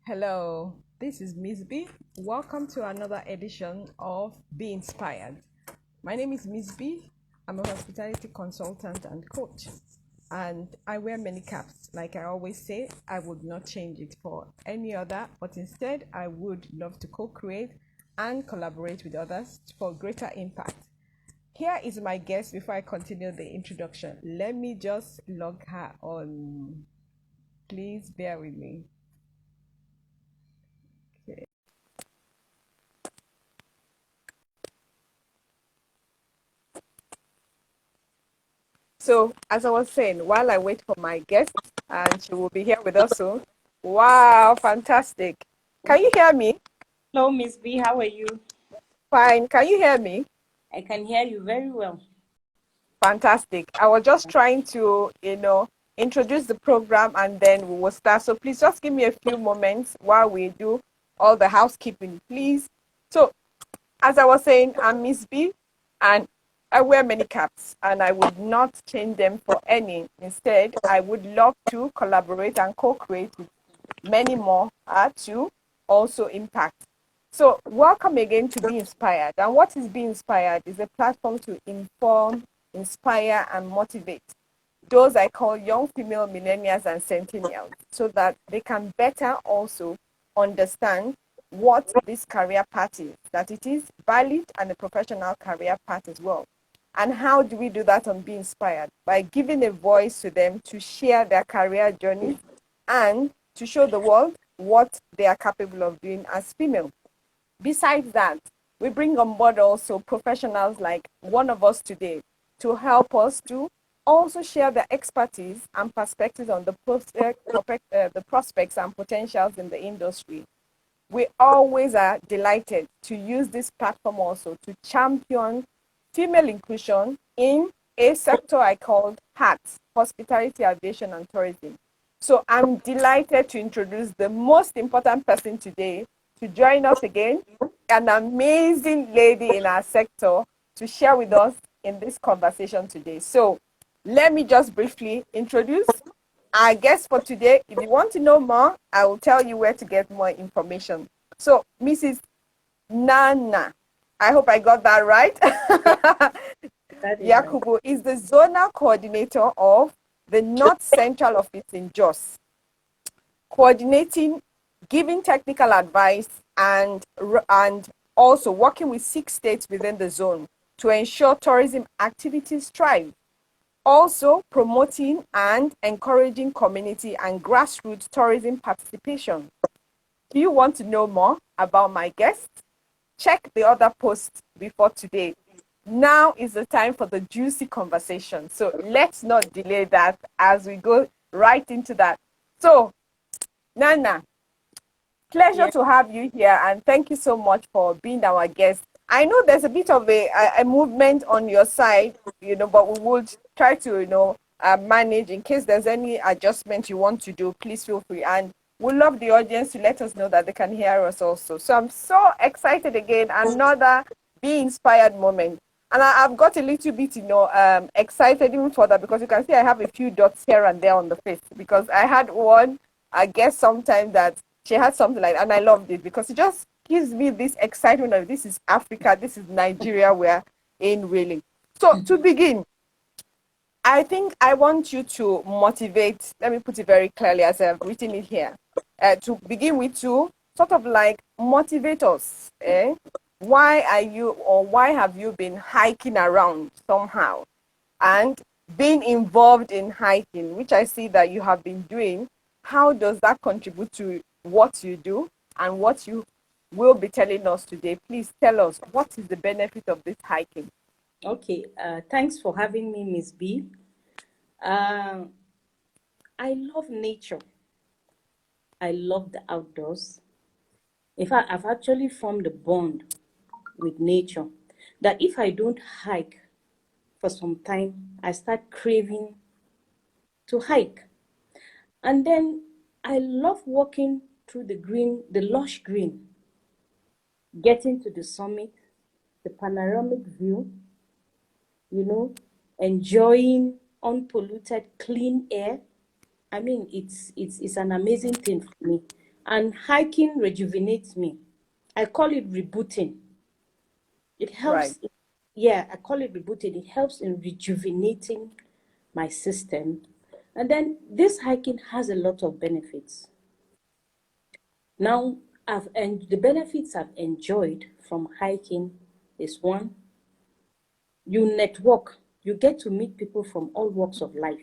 Hello, this is Ms.B. Welcome to another edition of Be Inspired. My name is Ms.B. I'm a hospitality consultant and coach, and I wear many caps. Like I always say, I would not change it for any other, but instead, I would love to co-create and collaborate with others for greater impact. Here is my guest before I continue the introduction. Let me just log her on. Please bear with me. Okay. So, as I was saying, while I wait for my guest, and she will be here with us soon. Wow, fantastic. Can you hear me? Hello, Ms. B. How are you? Fine. Can you hear me? I can hear you very well. Fantastic. I was just trying to, introduce the program and then we will start. So please just give me a few moments while we do all the housekeeping, please. So, as I was saying, I'm Miss B, and I wear many caps, and I would not change them for any. Instead, I would love to collaborate and co-create with many more to also impact. So, welcome again to Be Inspired. And what is Be Inspired is a platform to inform, inspire, and motivate those I call young female millennials and centennials so that they can better also understand what this career path is, that it is valid and a professional career path as well. And how do we do that on Be Inspired? By giving a voice to them to share their career journey and to show the world what they are capable of doing as female. Besides that, we bring on board also professionals like one of us today to help us to also share their expertise and perspectives on the prospects and potentials in the industry. We always are delighted to use this platform also to champion female inclusion in a sector I call HATS, Hospitality, Aviation, and Tourism. So I'm delighted to introduce the most important person today to join us again, an amazing lady in our sector to share with us in this conversation today. So let me just briefly introduce our guest for today. If you want to know more, I will tell you where to get more information. So, Mrs. Nanna, I hope I got that right. Yakubu is the zonal coordinator of the North Central Office in Jos, coordinating, giving technical advice, and also working with 6 states within the zone to ensure tourism activities thrive. Also promoting and encouraging community and grassroots tourism participation. Do you want to know more about my guest? Check the other posts before today. Now is the time for the juicy conversation. So let's not delay that as we go right into that. So, Nanna, pleasure to have you here, and thank you so much for being our guest. I know there's a bit of a movement on your side, but we would try to, manage in case there's any adjustment you want to do. Please feel free, and we'd love the audience to let us know that they can hear us also. So I'm so excited again, another Be Inspired moment. And I've got a little bit, excited even further because you can see I have a few dots here and there on the face because I had one, I guess, sometime that she had something like that, and I loved it because it just gives me this excitement of this is Africa, this is Nigeria we're in really. So to begin, I think I want you to motivate, let me put it very clearly as I've written it here, to begin with to sort of like motivate us. Why are you or why have you been hiking around somehow and being involved in hiking, which I see that you have been doing? How does that contribute to what you do and what you will be telling us today? Please tell us, what is the benefit of this hiking? Okay, thanks for having me, Ms. B. I love nature. I love the outdoors. In fact, I've actually formed a bond with nature that if I don't hike for some time, I start craving to hike. And then I love walking through the lush green, getting to the summit, the panoramic view, enjoying unpolluted, clean air. I mean, it's an amazing thing for me. And hiking rejuvenates me. I call it rebooting. It Right. helps, yeah, I call it rebooting. It helps in rejuvenating my system. And then this hiking has a lot of benefits. Now, the benefits I've enjoyed from hiking is one, you network, you get to meet people from all walks of life.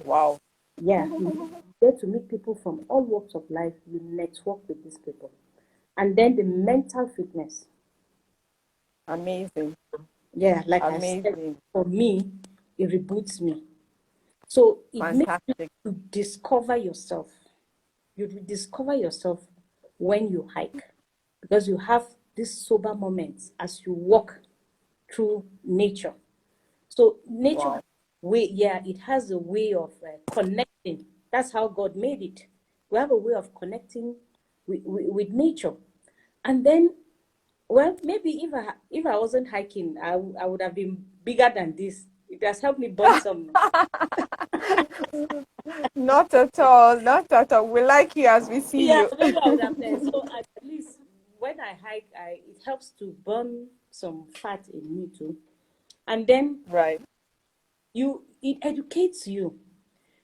Wow. Yeah, you get to meet people from all walks of life, you network with these people. And then the mental fitness. Amazing. Yeah, like I said, Amazing. for me, it reboots me. So it makes Fantastic. you discover yourself. You discover yourself when you hike because you have these sober moments as you walk through nature. So nature Wow. way, yeah, it has a way of connecting. That's how God made it. We have a way of connecting with nature. And then, well, maybe if I wasn't hiking, I would have been bigger than this. It has helped me burn some. Not at all. Not at all. We like you as we see Yeah, you. maybe I would have. So at least when I hike, it helps to burn some fat in me too. And then Right. it educates you.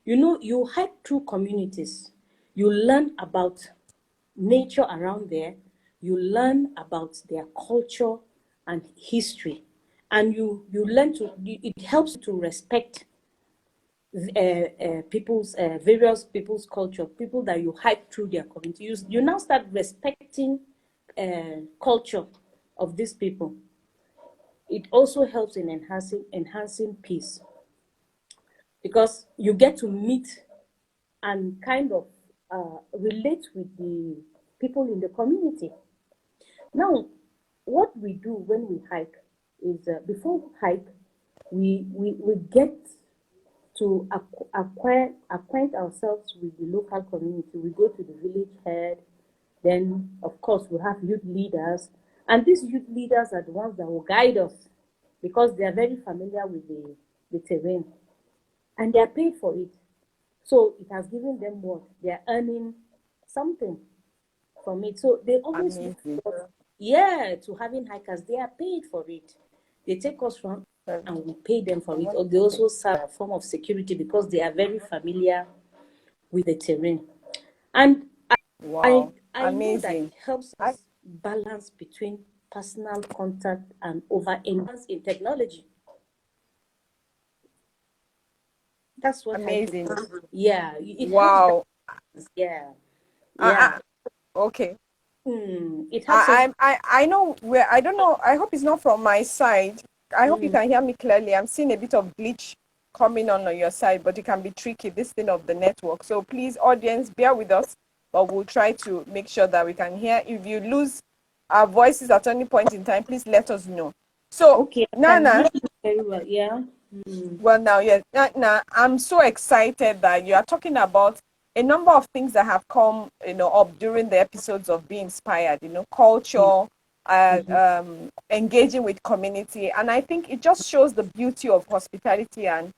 You know, you hike through communities. You learn about nature around there. You learn about their culture and history, and you learn to. It helps to respect people's various people's culture, people that you hike through their community. You now start respecting culture of these people. It also helps in enhancing peace because you get to meet and kind of relate with the people in the community. Now, what we do when we hike is before we hike, we get to acquaint ourselves with the local community. We go to the village head, then of course we have youth leaders, and these youth leaders are the ones that will guide us because they are very familiar with the terrain and they are paid for it. So it has given them what? They are earning something from it. So they always look Amazing. forward, yeah, to having hikers. They are paid for it. They take us from and we pay them for it. Or they also serve a form of security because they are very familiar with the terrain. And I Wow. I know that it Amazing. helps I, us balance between personal contact and over in technology. That's what hiking amazing. does. Yeah, it helps Wow. balance. Yeah, I, yeah. okay. It helps us. I know where I don't know. I hope it's not from my side. I hope you Mm, can hear me clearly. I'm seeing a bit of glitch coming on your side, but it can be tricky, this thing of the network. So please, audience, bear with us, but we'll try to make sure that we can hear. If you lose our voices at any point in time, please let us know. So, okay, I can hear Nana, you very well. Yeah. Mm, well, now, yes, now I'm so excited that you are talking about a number of things that have come, up during the episodes of Be Inspired. mm, Culture, mhm, engaging with community, and I think it just shows the beauty of hospitality and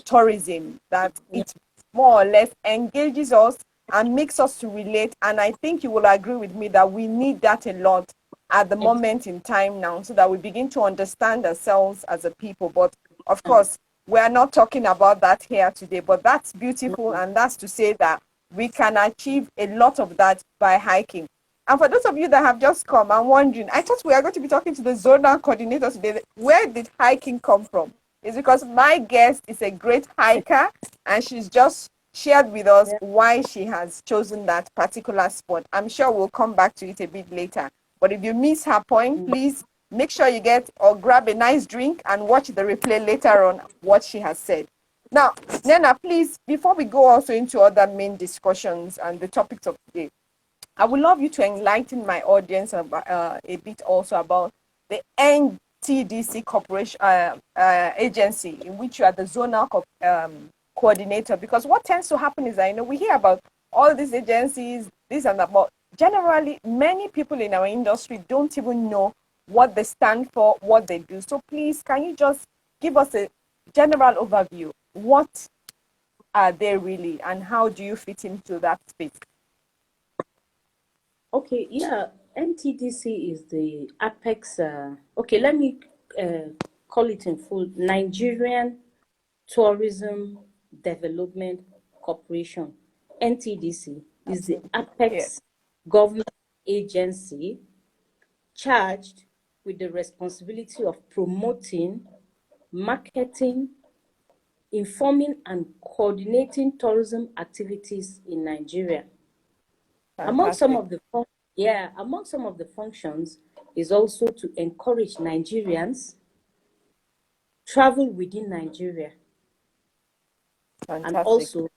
tourism that yeah, it more or less engages us and makes us to relate. And I think you will agree with me that we need that a lot at the exactly. moment in time now, so that we begin to understand ourselves as a people. But of course, we're not talking about that here today, but that's beautiful. Mm, And that's to say that we can achieve a lot of that by hiking. And for those of you that have just come and wondering, I thought we are going to be talking to the zonal coordinator today. Where did hiking come from? It's because my guest is a great hiker and she's just shared with us yeah. why she has chosen that particular spot. I'm sure we'll come back to it a bit later. But if you miss her point, Mm, please make sure you get or grab a nice drink and watch the replay later on what she has said. Now, Nana, please, before we go also into other main discussions and the topics of today, I would love you to enlighten my audience about, a bit also about the NTDC Corporation agency in which you are the zonal coordinator. Because what tends to happen is, I know we hear about all these agencies, this and that, but generally, many people in our industry don't even know what they stand for, what they do. So please, can you just give us a general overview? What are they really, and how do you fit into that space? Okay, yeah, NTDC is the apex. Okay, let me uh, call it in full: Nigerian Tourism Development Corporation. NTDC is the Absolutely. Yeah. apex government agency charged with the responsibility of promoting, marketing, informing, and coordinating tourism activities in Nigeria. Among some Fantastic. of the among some of the functions is also to encourage Nigerians travel within Nigeria, and Fantastic. also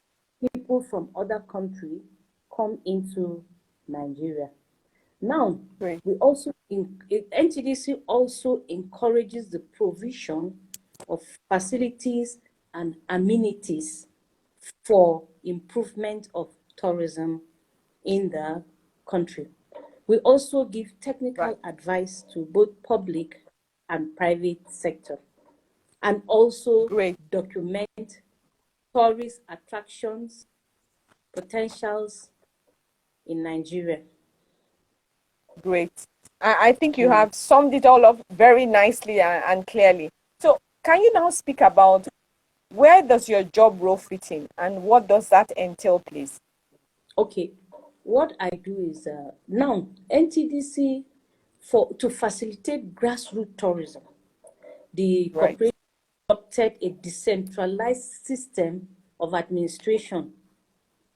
people from other countries come into Nigeria. Now, Great. we also NTDC also encourages the provision of facilities and amenities for improvement of tourism in the country. We also give Right. technical advice to both public and private sector, and also Great. document tourist attractions, potentials in Nigeria. Great. I think you Mm. have summed it all up very nicely and clearly. So, can you now speak about where does your job role fit in and what does that entail, please? Okay, what I do is now NTDC for to facilitate grassroots tourism. The Right. corporation adopted a decentralized system of administration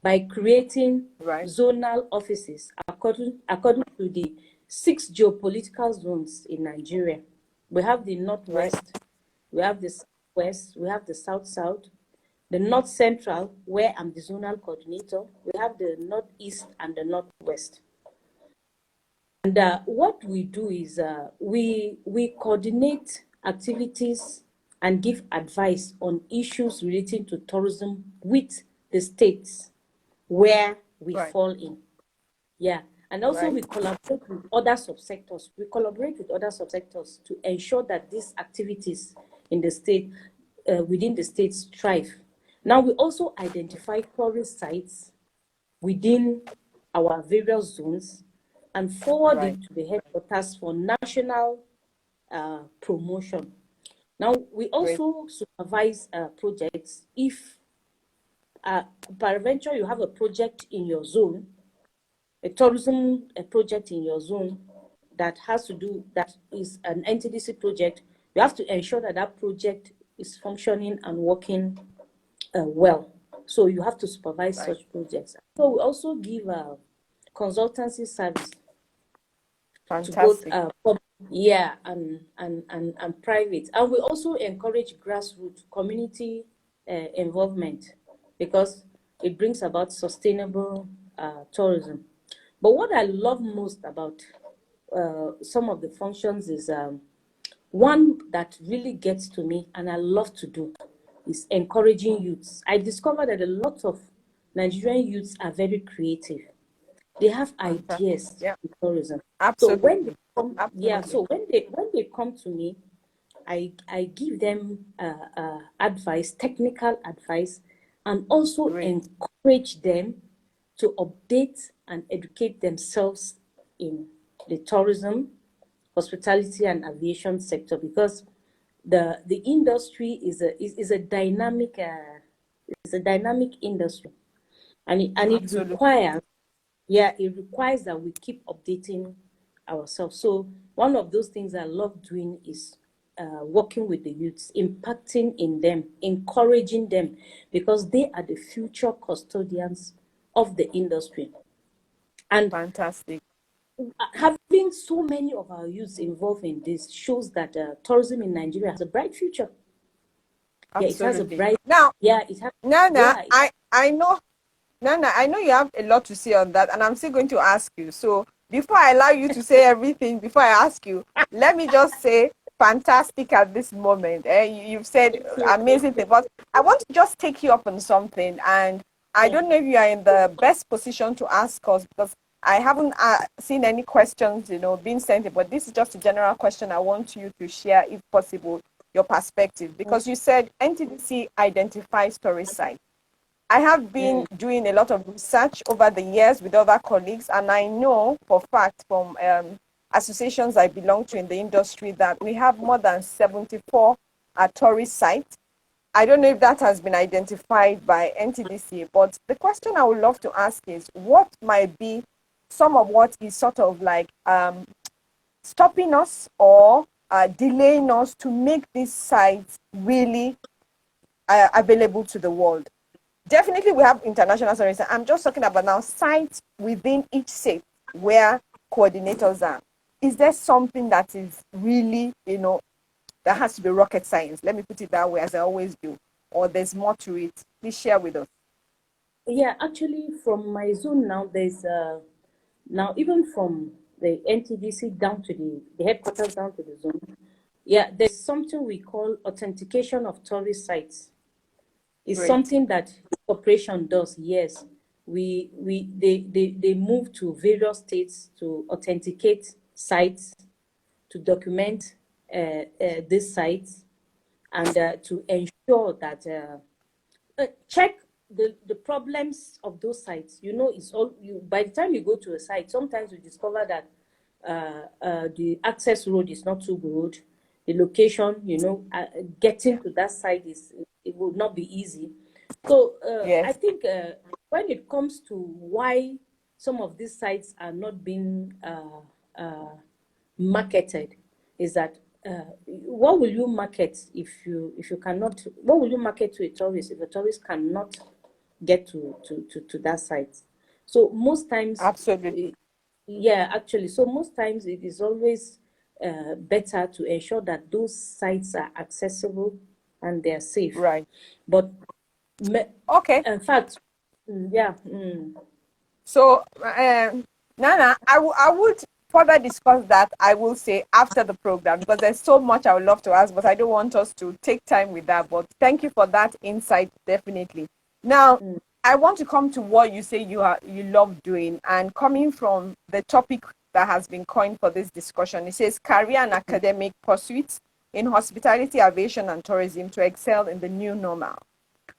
by creating Right. zonal offices according to the 6 geopolitical zones in Nigeria. We have the Right. northwest, we have the southwest, we have the south-south, the north central, where I'm the zonal coordinator, we have the northeast and the northwest. And what we do is we coordinate activities and give advice on issues relating to tourism with the states where we Right. fall in. Yeah. And also Right. we collaborate with other subsectors. We collaborate with other subsectors to ensure that these activities in the state, within the states thrive. Now we also identify tourist sites within our various zones and forward Right. it to the headquarters for national promotion. Now, we Great. also supervise projects. If peradventure you have a project in your zone, a tourism a project in your zone that is an NTDC project, you have to ensure that that project is functioning and working well. So you have to supervise Right. such projects. So we also give consultancy service to both Fantastic. yeah, and private. And we also encourage grassroots community involvement because it brings about sustainable tourism. But what I love most about some of the functions is one that really gets to me and I love to do is encouraging youths. I discovered that a lot of Nigerian youths are very creative. They have Fantastic. ideas Yeah. in tourism. So when they Absolutely. come, yeah, Absolutely. so when they come to me, I give them advice, technical advice, and also Great. encourage them to update and educate themselves in the tourism, hospitality, and aviation sector because the industry is a dynamic industry, and it Absolutely. requires, yeah, it requires that we keep updating ourselves. So one of those things I love doing is working with the youths, impacting in them, encouraging them, because they are the future custodians of the industry. And Fantastic. having so many of our youths involved in this shows that tourism in Nigeria has a bright future. Yeah, it has a Absolutely. bright, Now, yeah, it has, Nana, yeah, it I know Nana, I know you have a lot to say on that, and I'm still going to ask you. So before I allow you to say everything, before I ask you, let me just say fantastic at this moment. You've said thank you, thank amazing you. things, but I want to just take you up on something, and I Yeah. don't know if you are in the best position to ask us because I haven't seen any questions, being sent, but this is just a general question I want you to share, if possible, your perspective, because you said NTDC identifies tourist sites. I have been Mm. doing a lot of research over the years with other colleagues, and I know for fact from associations I belong to in the industry that we have more than 74 tourist sites. I don't know if that has been identified by NTDC, but the question I would love to ask is what might be some of what is sort of like stopping us or delaying us to make these sites really available to the world? Definitely, we have international services. I'm just talking about now sites within each state where coordinators are. Is there something that is really, that has to be rocket science? Let me put it that way, as I always do. Or there's more to it. Please share with us. Yeah, actually, from my zone now, there's now even from the NTDC down to the headquarters down to the zone. Yeah, there's something we call authentication of tourist sites. It's Great. something that corporation does. Yes, they move to various states to authenticate sites, to document these sites, and to ensure that check the problems of those sites. You know, it's all you. By the time you go to a site, sometimes you discover that the access road is not too good. The location, getting to that site it would not be easy. So I Yes, think when it comes to why some of these sites are not being marketed, is that what will you market if you cannot, what will you market to a tourist if a tourist cannot get to that site? So most times absolutely. yeah, actually, so most times it is always better to ensure that those sites are accessible and they're safe. Right. But me- Okay. in fact, yeah, So, Nana, I would further discuss that, I will say, after the program, because there's so much I would love to ask, but I don't want us to take time with that. But thank you for that insight, definitely. Now, mm, I want to come to what you say you love doing, and coming from the topic that has been coined for this discussion. It says career and academic pursuits in hospitality, aviation, and tourism to excel in the new normal.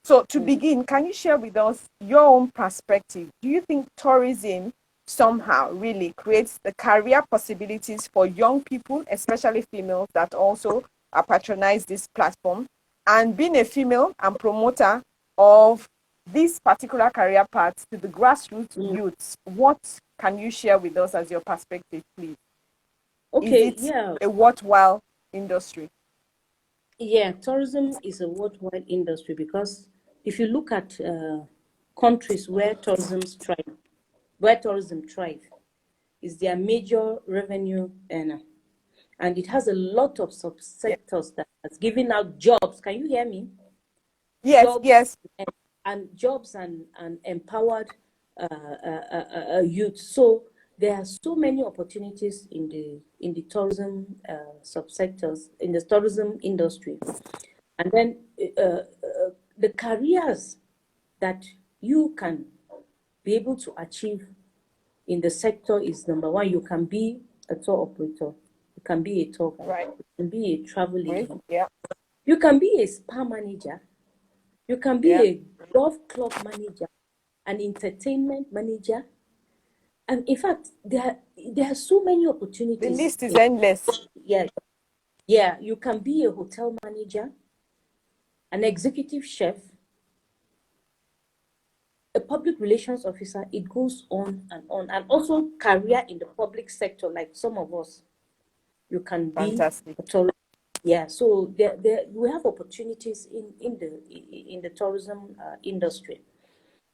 So, to mm, begin, can you share with us your own perspective? Do you think tourism somehow really creates the career possibilities for young people, especially females that also patronize this platform? And being a female and promoter of this particular career path to the grassroots mm. youths, what can you share with us as your perspective, please? Is Okay, it yeah, a worthwhile industry? yeah. Tourism is a worldwide industry because if you look at countries where tourism thrive, is their major revenue earner. And it has a lot of Yeah. subsectors that has given out jobs. Can you hear me? Yes, Jobs yes, and jobs and empowered youth. So there are so many opportunities in the tourism subsectors, in the tourism industry. And then the careers that you can be able to achieve in the sector is: number one, you can be a tour operator, you can be a tour guide, right. you can be a travel Great. agent, Yeah, you can be a spa manager, you can be yeah. a golf club manager, an entertainment manager. And in fact, there are so many The opportunities. list is endless. Yeah, yeah, you can be a hotel manager, an executive chef, a public relations officer. It goes on and on. And also career in the public sector, like some of us. You can be Fantastic. a tourist. Yeah, so we have opportunities in the tourism industry.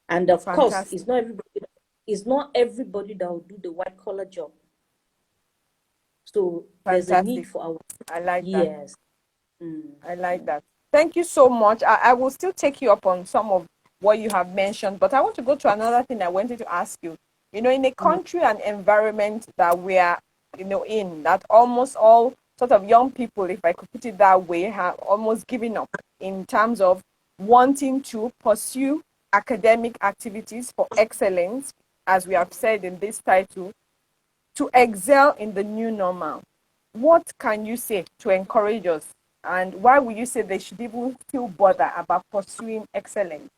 And of course, Fantastic. it's not everybody that will do the white collar job. So there's a need Fantastic. for our. I like that. Yes. Mm, I like that. Thank you so much. I will still take you up on some of what you have mentioned, but I want to go to another thing I wanted to ask you. In a mm, country and environment that we are, in, that almost all sort of young people, if I could put it that way, have almost given up in terms of wanting to pursue academic activities for excellence, as we have said in this title, to excel in the new normal. What can you say to encourage us? And why would you say they should even still bother about pursuing excellence?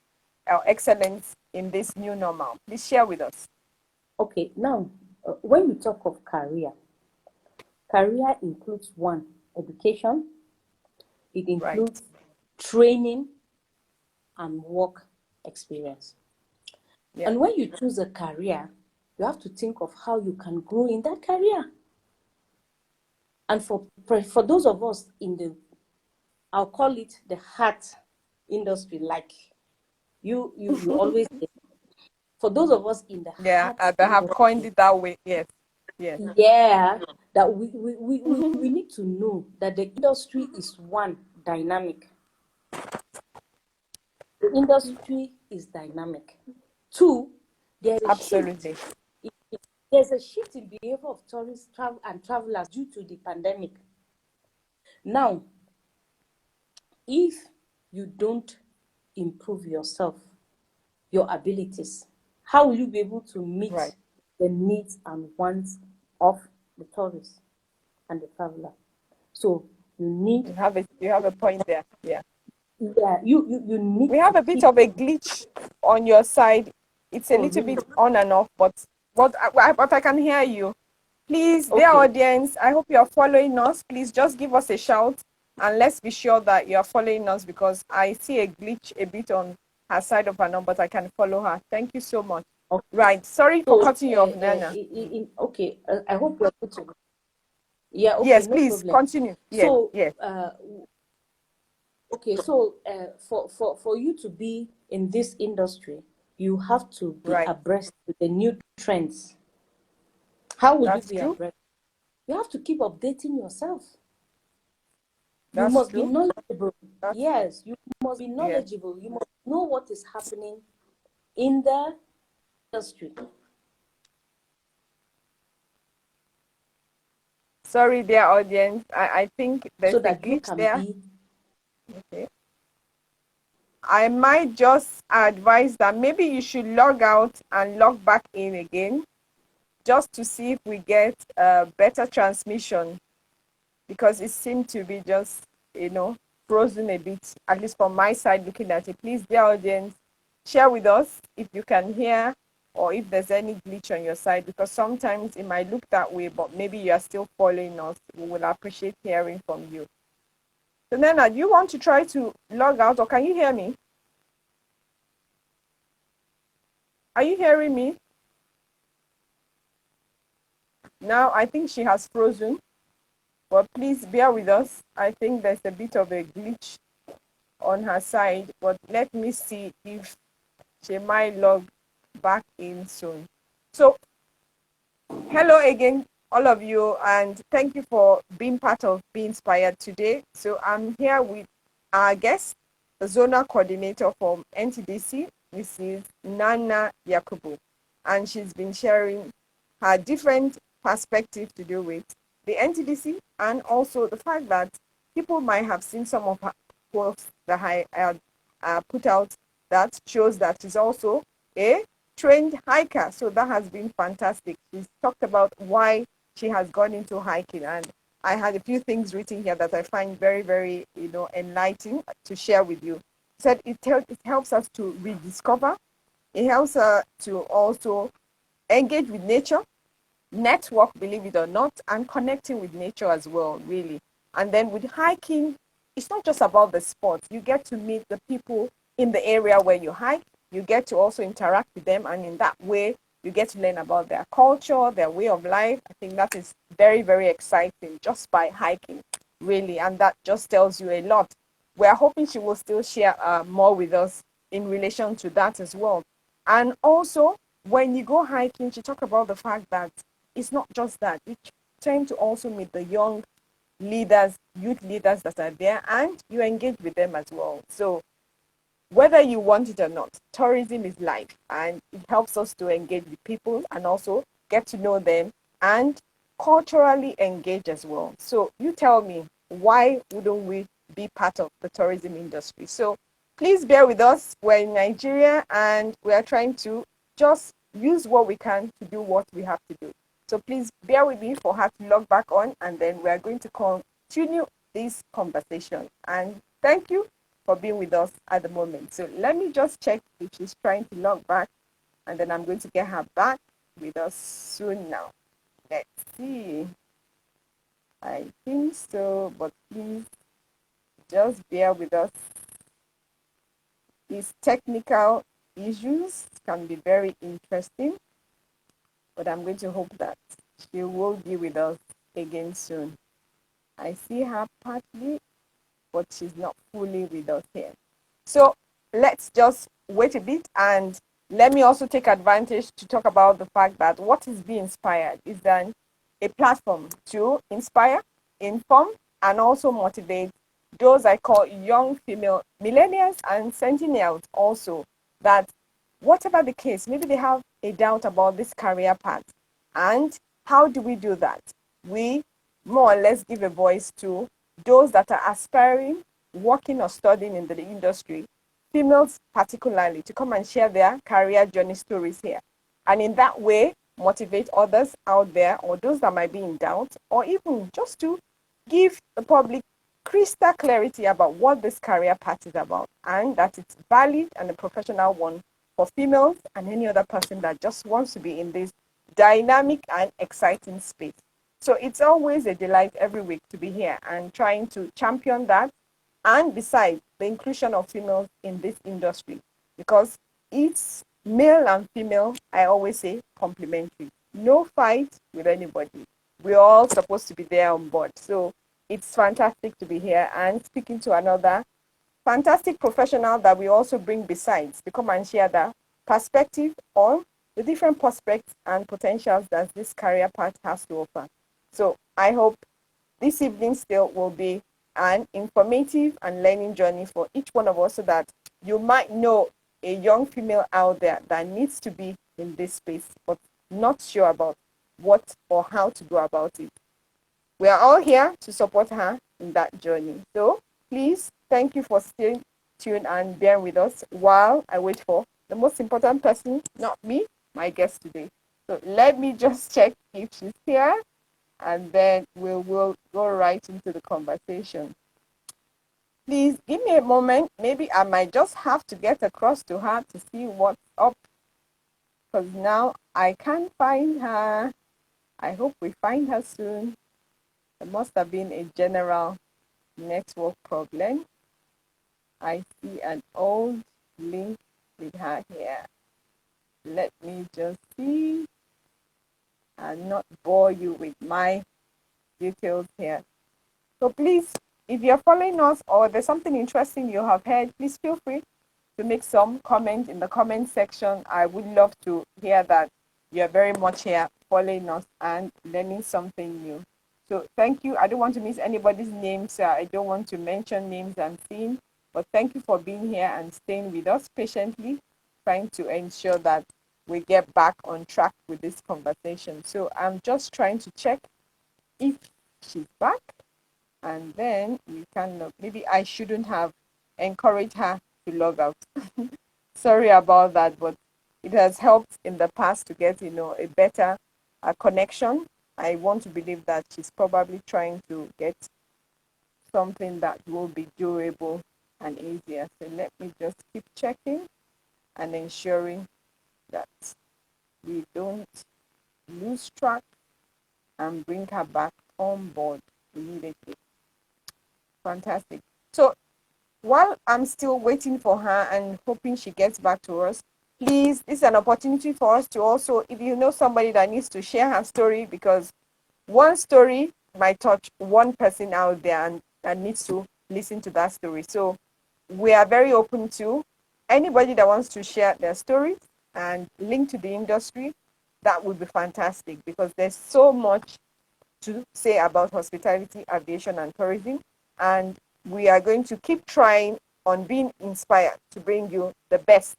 our excellence in this new normal? Please share with us. Okay, now, when we talk of career includes one, education, it Right. includes training and work experience. Yeah. And when you choose a career, you have to think of how you can grow in that career. And for those of us in the, I'll call it the heart industry, like you always say, for those of us in the Yeah. heart I have coined industry, it that way. Yes. Yes. yeah, that we need to know that the industry is one, dynamic. The industry is dynamic. Two, there's a shift. Absolutely. There's a shift in behavior of tourists and travelers due to the pandemic. Now, if you don't improve yourself, your abilities, how will you be able to Right. meet the needs and wants of the tourist and the traveler? So you need, You have a point there. Yeah. yeah, you We need have to a bit keep. of a glitch on your side. It's a Oh, little really? bit on and off, but I can hear you. Please, dear Okay, audience, I hope you are following us. Please just give us a shout and let's be sure that you are following us because I see a glitch a bit on her side of her number, but I can follow her. Thank you so much. okay. Right. Sorry for So, cutting you off, Nana. okay, I hope we're good to go. Yeah, okay, Yes, no please problem. continue. Yes, So, yes. okay, so for you to be in this industry, you have to be Right. abreast with the new trends. How will you That's be true. abreast? You have to keep updating yourself. You That's must be true. knowledgeable. That's true. Yes, you must be Yes. knowledgeable. You must know what is happening in the industry Sorry, dear audience. I think there's so a that you glitch can there. be. Okay. I might just advise that maybe you should log out and log back in again just to see if we get a better transmission because it seemed to be just, frozen a bit, at least from my side looking at it. Please, dear audience, share with us if you can hear or if there's any glitch on your side because sometimes it might look that way, but maybe you are still following us. We will appreciate hearing from you. So, Nana, do you want to try to log out or can you hear me? Are you hearing me? Now, I think she has frozen, but please bear with us. I think there's a bit of a glitch on her side, but let me see if she might log back in soon. So, hello again, all of you, and thank you for being part of Be Inspired today. So, I'm here with our guest, the Zonal Coordinator from NTDC, Mrs. Nanna Yakubu, and she's been sharing her different perspectives to do with the NTDC and also the fact that people might have seen some of her posts that I had put out that shows that she's also a trained hiker. So that has been fantastic. She's talked about why she has gone into hiking, and I had a few things written here that I find very, very, enlightening to share with you. Said it helps us to rediscover. It helps us to also engage with nature, network, believe it or not, and connecting with nature as well, really. And then with hiking, it's not just about the sport. You get to meet the people in the area where you hike. You get to also interact with them, and in that way, you get to learn about their culture, their way of life. I think that is very, very exciting just by hiking, really, and that just tells you a lot. We're hoping she will still share more with us in relation to that as well. And also, when you go hiking, she talk about the fact that it's not just that. You tend to also meet the young leaders, youth leaders that are there, and you engage with them as well. So whether you want it or not, tourism is life and it helps us to engage with people and also get to know them and culturally engage as well. So you tell me, why wouldn't we be part of the tourism industry? So please bear with us. We're in Nigeria and we are trying to just use what we can to do what we have to do. So please bear with me for her to log back on and then we are going to continue this conversation. And thank you for being with us at the moment. So let me just check if she's trying to log back, and then I'm going to get her back with us soon now. Let's see. I think so, but please just bear with us. These technical issues can be very interesting, but I'm going to hope that she will be with us again soon. I see her partly, but she's not fully with us here. So let's just wait a bit, and let me also take advantage to talk about the fact that what is Be Inspired is then a platform to inspire, inform, and also motivate those I call young female millennials and centennials also, that whatever the case, maybe they have a doubt about this career path. And how do we do that? We more or less give a voice to those that are aspiring, working or studying in the industry, females particularly, to come and share their career journey stories here. And in that way, motivate others out there or those that might be in doubt, or even just to give the public crystal clarity about what this career path is about, and that it's valid and a professional one for females and any other person that just wants to be in this dynamic and exciting space. So it's always a delight every week to be here and trying to champion that. And besides, the inclusion of females in this industry, because it's male and female, I always say complementary. No fight with anybody. We're all supposed to be there on board. So it's fantastic to be here and speaking to another fantastic professional that we also bring besides to come and share the perspective on the different prospects and potentials that this career path has to offer. So I hope this evening still will be an informative and learning journey for each one of us, so that you might know a young female out there that needs to be in this space but not sure about what or how to go about it. We are all here to support her in that journey. So please, thank you for staying tuned and bearing with us while I wait for the most important person, not me, my guest today. So let me just check if she's here, and then we will go right into the conversation. Please give me a moment. Maybe I might just have to get across to her to see what's up, because now I can't find her. I hope we find her soon. There must have been a general network problem. I see an old link with her here. Let me just see and not bore you with my details here. So please, if you're following us or there's something interesting you have heard, please feel free to make some comment in the comment section. I would love to hear that you're very much here following us and learning something new. So thank you. I don't want to miss anybody's name, so I don't want to mention names I'm seeing, but thank you for being here and staying with us patiently, trying to ensure that we get back on track with this conversation. So I'm just trying to check if she's back, and then we can log. Maybe I shouldn't have encouraged her to log out. Sorry about that, but it has helped in the past to get a better connection. I want to believe that she's probably trying to get something that will be doable and easier. So let me just keep checking and ensuring that we don't lose track and bring her back on board immediately. Fantastic. So while I'm still waiting for her and hoping she gets back to us, please, this is an opportunity for us to also, if you know somebody that needs to share her story, because one story might touch one person out there and needs to listen to that story. So we are very open to anybody that wants to share their story and link to the industry. That would be fantastic, because there's so much to say about hospitality, aviation, and tourism. And we are going to keep trying on being inspired to bring you the best.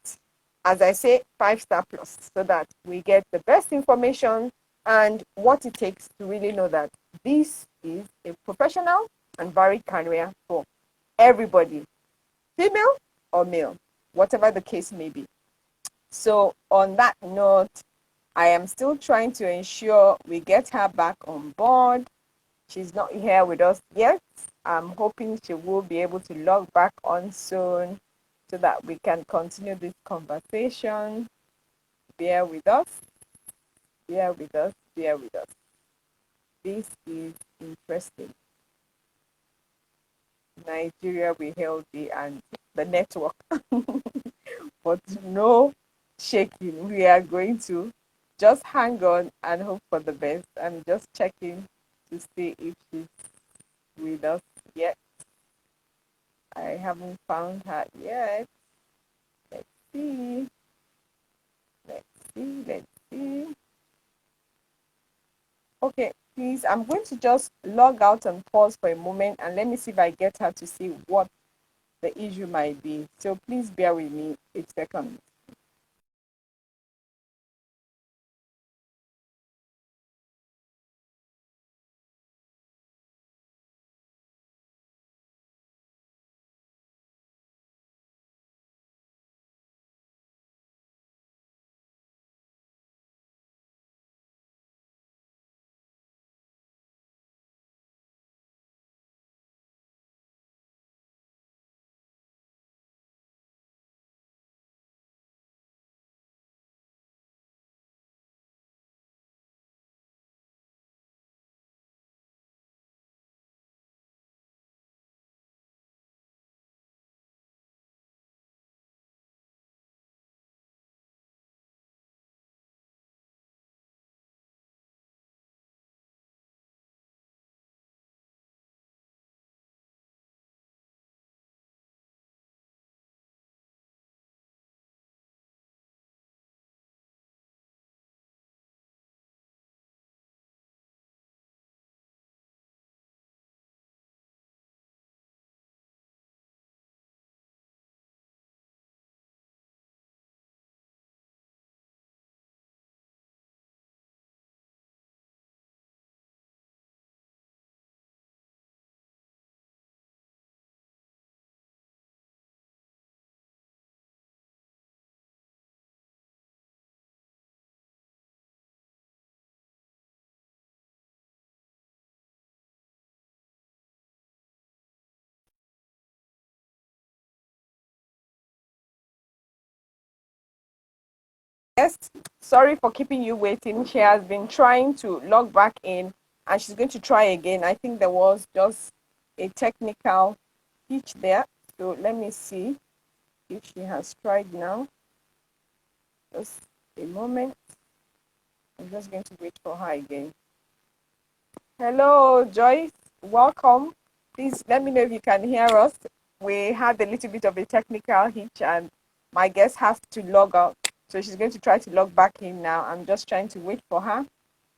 As I say, 5-star plus, so that we get the best information and what it takes to really know that this is a professional and varied career for everybody, female or male, whatever the case may be. So, on that note, I am still trying to ensure we get her back on board. She's not here with us yet. I'm hoping she will be able to log back on soon so that we can continue this conversation. Bear with us, bear with us, bear with us. This is interesting. Nigeria, we hail thee and the network, but no shaking. We are going to just hang on and hope for the best. I'm just checking to see if she's with us yet. I haven't found her yet. Let's see. Let's see. Let's see. Okay, please, I'm going to just log out and pause for a moment and let me see if I get her to see what the issue might be. So please bear with me 8 seconds. Yes, sorry for keeping you waiting. She has been trying to log back in and she's going to try again. I think there was just a technical hitch there. So let me see if she has tried now. Just a moment. I'm just going to wait for her again. Hello, Joyce. Welcome. Please let me know if you can hear us. We had a little bit of a technical hitch and my guest has to log out. So she's going to try to log back in now. I'm just trying to wait for her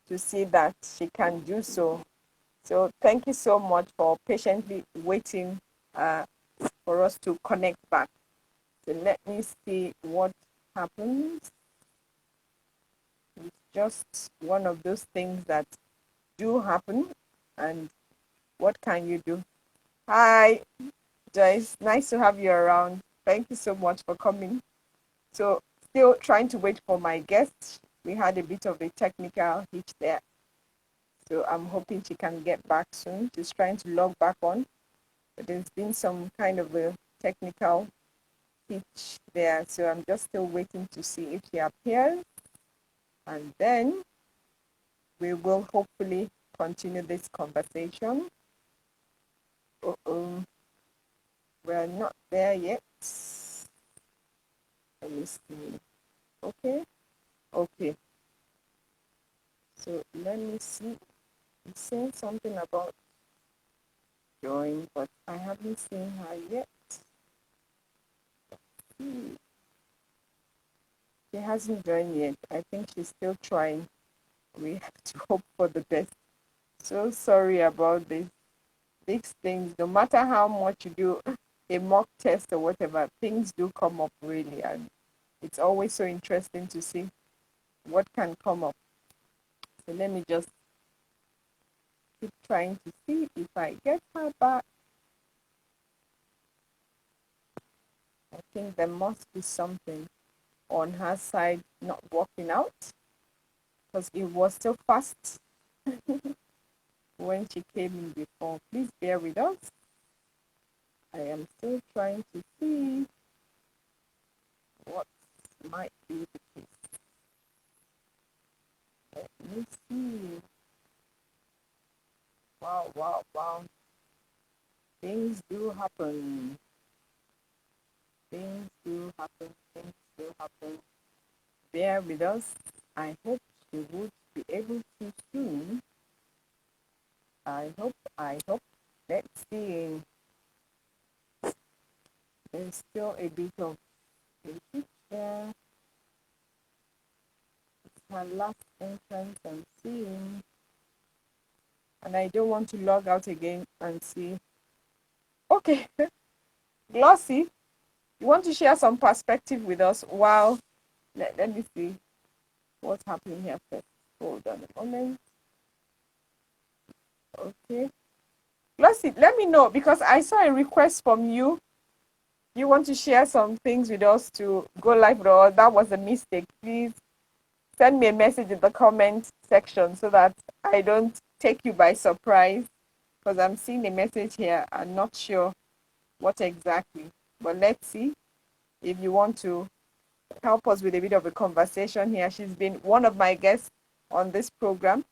to see that she can do so. So thank you so much for patiently waiting for us to connect back. So let me see what happens. It's just one of those things that do happen. And what can you do? Hi, Joyce. Nice to have you around. Thank you so much for coming. So still trying to wait for my guest. We had a bit of a technical hitch there. So I'm hoping she can get back soon. She's trying to log back on, but there's been some kind of a technical hitch there. So I'm just still waiting to see if she appears. And then we will hopefully continue this conversation. Uh-oh, we're not there yet. Let me see. Okay, okay. So let me see. It's saying something about join, but I haven't seen her yet. She hasn't joined yet. I think she's still trying. We have to hope for the best. So sorry about this. These things, no matter how much you do a mock test or whatever, things do come up really, and it's always so interesting to see what can come up. So let me just keep trying to see if I get her back. I think there must be something on her side not working out because it was so fast when she came in before. Please bear with us. I am still trying to see what might be the case. Let me see. Wow, wow, wow. Things do happen. Things do happen. Things do happen. Bear with us. I hope she would be able to soon. I hope, I hope. Let's see. There's still a bit of a there. It's her last entrance I'm seeing. And I don't want to log out again and see. Okay, Glossy, you want to share some perspective with us? Wow. Let me see what's happening here first. Hold on a moment. Okay. Glossy, let me know because I saw a request from you. You want to share some things with us to go live, or that was a mistake. Please send me a message in the comment section so that I don't take you by surprise because I'm seeing a message here. I'm not sure what exactly, but let's see if you want to help us with a bit of a conversation here. She's been one of my guests on this program,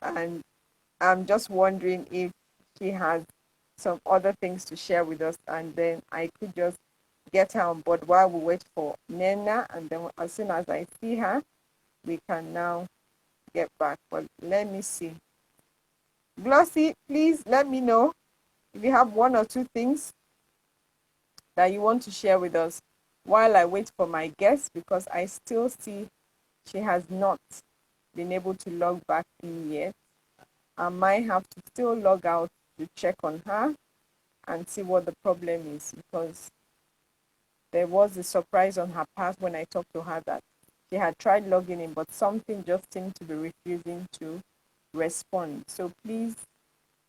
and I'm just wondering if she has some other things to share with us, and then I could just get her on board while we wait for Nena, and then as soon as I see her, we can now get back. But let me see. Glossy, please let me know if you have one or two things that you want to share with us while I wait for my guest, because I still see she has not been able to log back in yet. I might have to still log out to check on her and see what the problem is, because there was a surprise on her part when I talked to her that she had tried logging in, but something just seemed to be refusing to respond. So please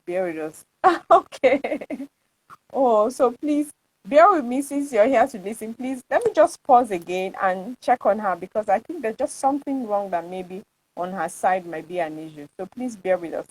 bear with us. Okay. Oh, so please bear with me since you're here to listen. Please let me just pause again and check on her because I think there's just something wrong that maybe on her side might be an issue. So please bear with us.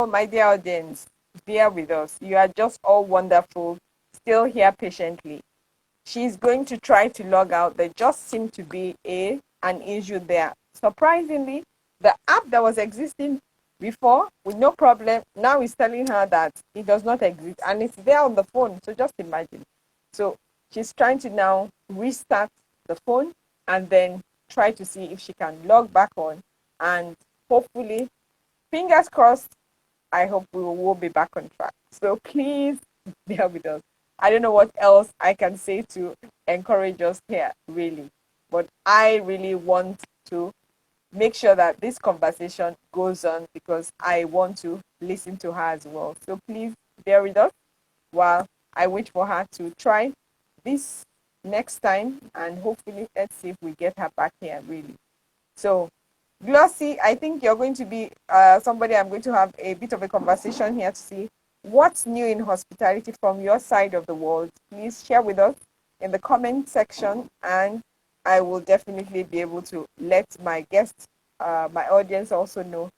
Oh, my dear audience, bear with us. You are just all wonderful, still here patiently. She's going to try to log out. There just seemed to be an issue there. Surprisingly, the app that was existing before with no problem now is telling her that it does not exist and it's there on the phone. So just imagine. So she's trying to now restart the phone and then try to see if she can log back on, and hopefully, fingers crossed, I hope we will be back on track. So please bear with us. I don't know what else I can say to encourage us here, really. But I really want to make sure that this conversation goes on because I want to listen to her as well. So please bear with us while I wait for her to try this next time, and hopefully let's see if we get her back here really. So Glossy, I think you're going to be somebody I'm going to have a bit of a conversation here to see what's new in hospitality from your side of the world. Please share with us in the comment section, and I will definitely be able to let my guests, my audience also know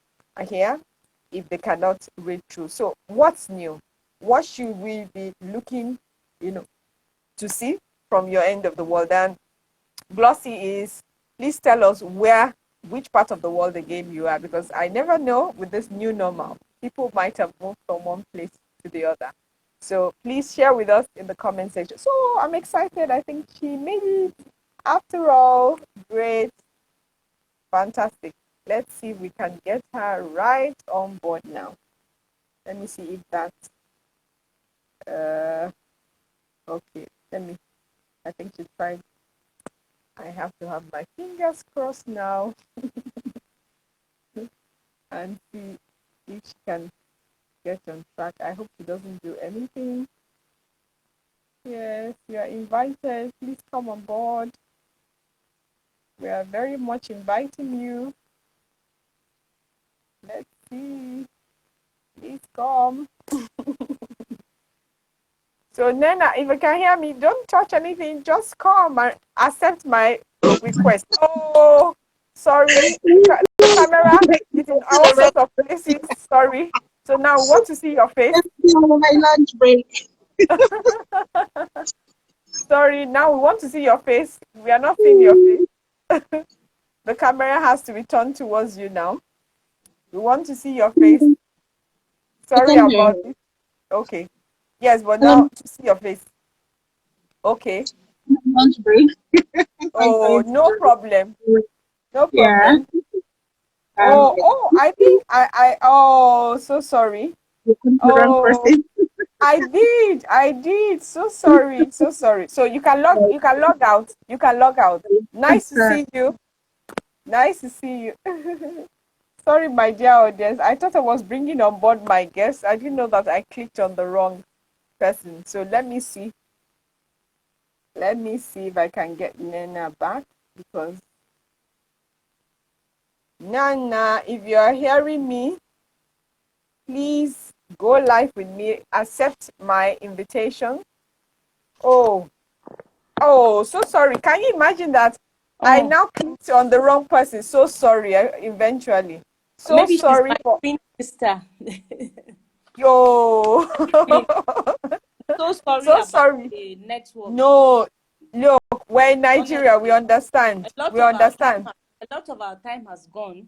here if they cannot read through. So what's new? What should we be looking, to see from your end of the world? And Glossy is, please tell us which part of the world again you are, because I never know with this new normal. People might have moved from one place to the other. So please share with us in the comment section. So I'm excited. I think she made it after all. Great. Fantastic. Let's see if we can get her right on board now. Let me see if that's okay. I think she tried. I have to have my fingers crossed now and see if she can get on track. I hope she doesn't do anything. Yes, you are invited. Please come on board. We are very much inviting you. Let's see. Please come. So Nana, if you can hear me, don't touch anything. Just come and accept my request. Oh, sorry. The camera is in all sorts of places. Sorry. So now we want to see your face. My lunch break. Sorry, now we want to see your face. We are not seeing your face. The camera has to be turned towards you now. We want to see your face. I Sorry can hear about you. this. Okay. Yes, but now Hello, to see your face. Okay. lunch break. I'm Oh, going to no problem. work. No Yeah. problem. Oh, I think oh, so sorry. You come to the wrong Oh, person. I did. So sorry, so sorry. So you can log out. You can log out. Nice to see you. Nice to see you. Sorry, my dear audience. I thought I was bringing on board my guest. I didn't know that I clicked on the wrong person. So let me see. Let me see if I can get Nana back, because Nana, if you are hearing me, please go live with me. Accept my invitation. Oh, oh, so sorry. Can you imagine that I Oh, now clicked on the wrong person? So sorry, eventually. So maybe she's sorry my for twin sister. yo. Twin. So sorry So about sorry. the network. No, look, we're in Nigeria. We Honestly, understand. a lot We of our time, understand. a lot of our time has gone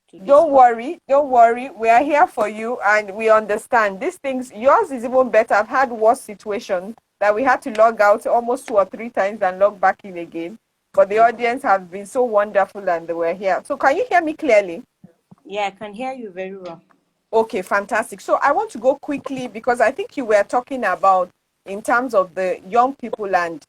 to Don't discuss. worry. Don't worry. We are here for you, and we understand. These things, yours is even better. I've had worse situations that we had to log out almost 2 or 3 times and log back in again. But the audience have been so wonderful, and they were here. So can you hear me clearly? Yeah, I can hear you very well. Okay, fantastic. So I want to go quickly because I think you were talking about in terms of the young people and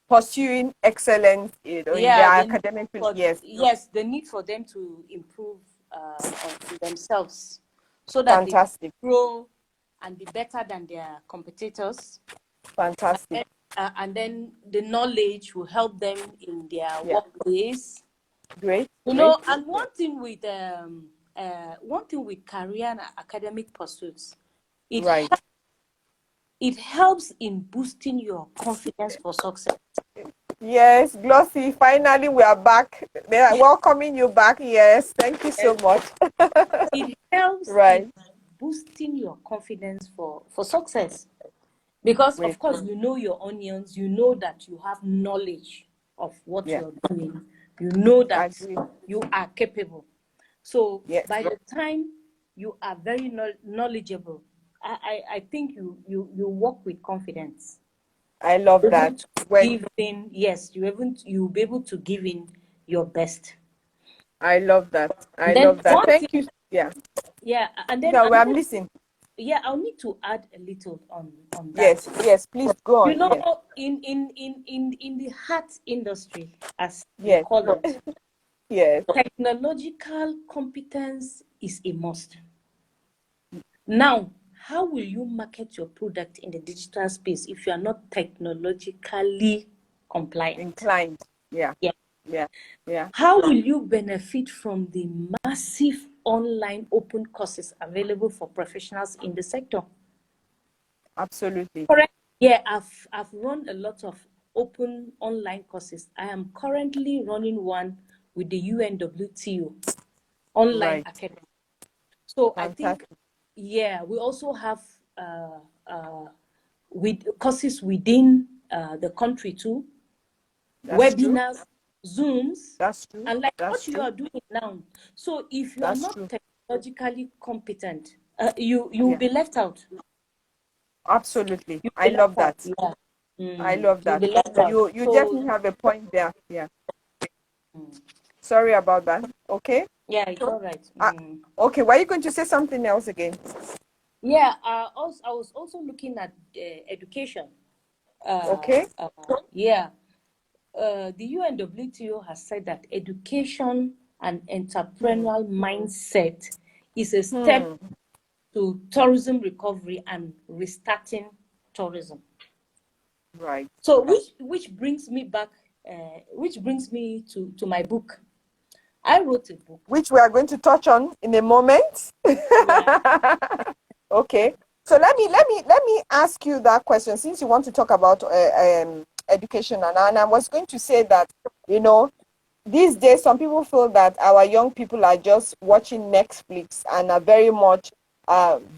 pursuing excellence, in their Yeah, academic field. Yes, yes, the need for them to improve on themselves so that they can fantastic, grow and be better than their competitors. fantastic. And then the knowledge will help them in their Yeah, workplace. great, You great. know, and one thing with career and academic pursuits, it Right. helps it helps in boosting your confidence for success. Yes, Glossy, finally we are back. They are Yes, welcoming you back. Yes, thank you so yes. much. It helps in Right, boosting your confidence for success. Because great. of course you know your onions, you know that you have knowledge of what Yeah, you're doing, you know that agree. you are capable. So Yes, by the time you are very knowledgeable, I think you work with confidence. I love Able that. to When give in, yes, you'll be able to give in your best. I love that. I And then love that. one thing, Thank you. Yeah. yeah, and then No, I'm another, listening. yeah, I'll need to add a little on that. Yes, yes. Please go You on. know, Yes, in the hat industry, as we yes, call it, Yes. Technological competence is a must. Now, how will you market your product in the digital space if you are not technologically compliant? Inclined. Yeah. Yeah. Yeah. Yeah. How will you benefit from the massive online open courses available for professionals in the sector? Absolutely. Correct. Yeah, I've run a lot of open online courses. I am currently running one with the UNWTO online Right. academy. So I think, Fantastic. yeah, we also have with courses within the country too, That's true. webinars, Zooms, That's true. and like That's what you true. are doing now. So if you are That's not true. technologically competent, you will Yeah. be left out. Absolutely. You'll I be love left out. that. Yeah. I love You'll that. be left out. You So definitely have a point there. Yeah. mm, Sorry about that. Okay. yeah, it's all right. Uh, okay. Were you going to say something else again? Yeah. Also, I was also looking at education. Okay. Yeah. The UNWTO has said that education and Hmm. entrepreneurial mindset is a step Hmm. to tourism recovery and restarting tourism. Right. So, which brings me back, which brings me to my book. I wrote a book. Which we are going to touch on in a moment. Yeah. Okay. So let me ask you that question since you want to talk about education, and I was going to say that you know these days some people feel that our young people are just watching Netflix and are very much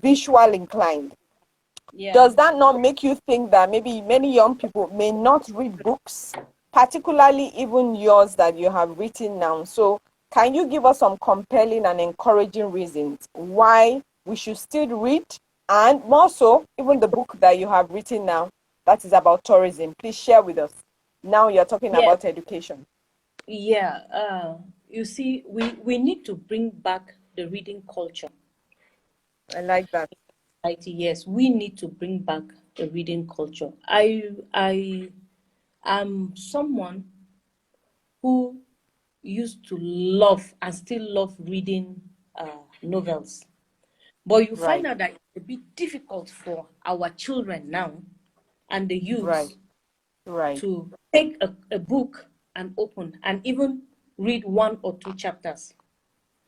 visual inclined. Yeah. Does that not make you think that maybe many young people may not read books, particularly even yours that you have written now? So, can you give us some compelling and encouraging reasons why we should still read, and more so, even the book that you have written now that is about tourism? Please share with us. Now you're talking Yeah. about education. Yeah. You see, we need to bring back the reading culture. I like that. Yes, we need to bring back the reading culture. I am someone who used to love and still love reading novels. But you find Right, out that it's a bit difficult for our children now and the right, youths right. to take a book and open and even read one or two chapters.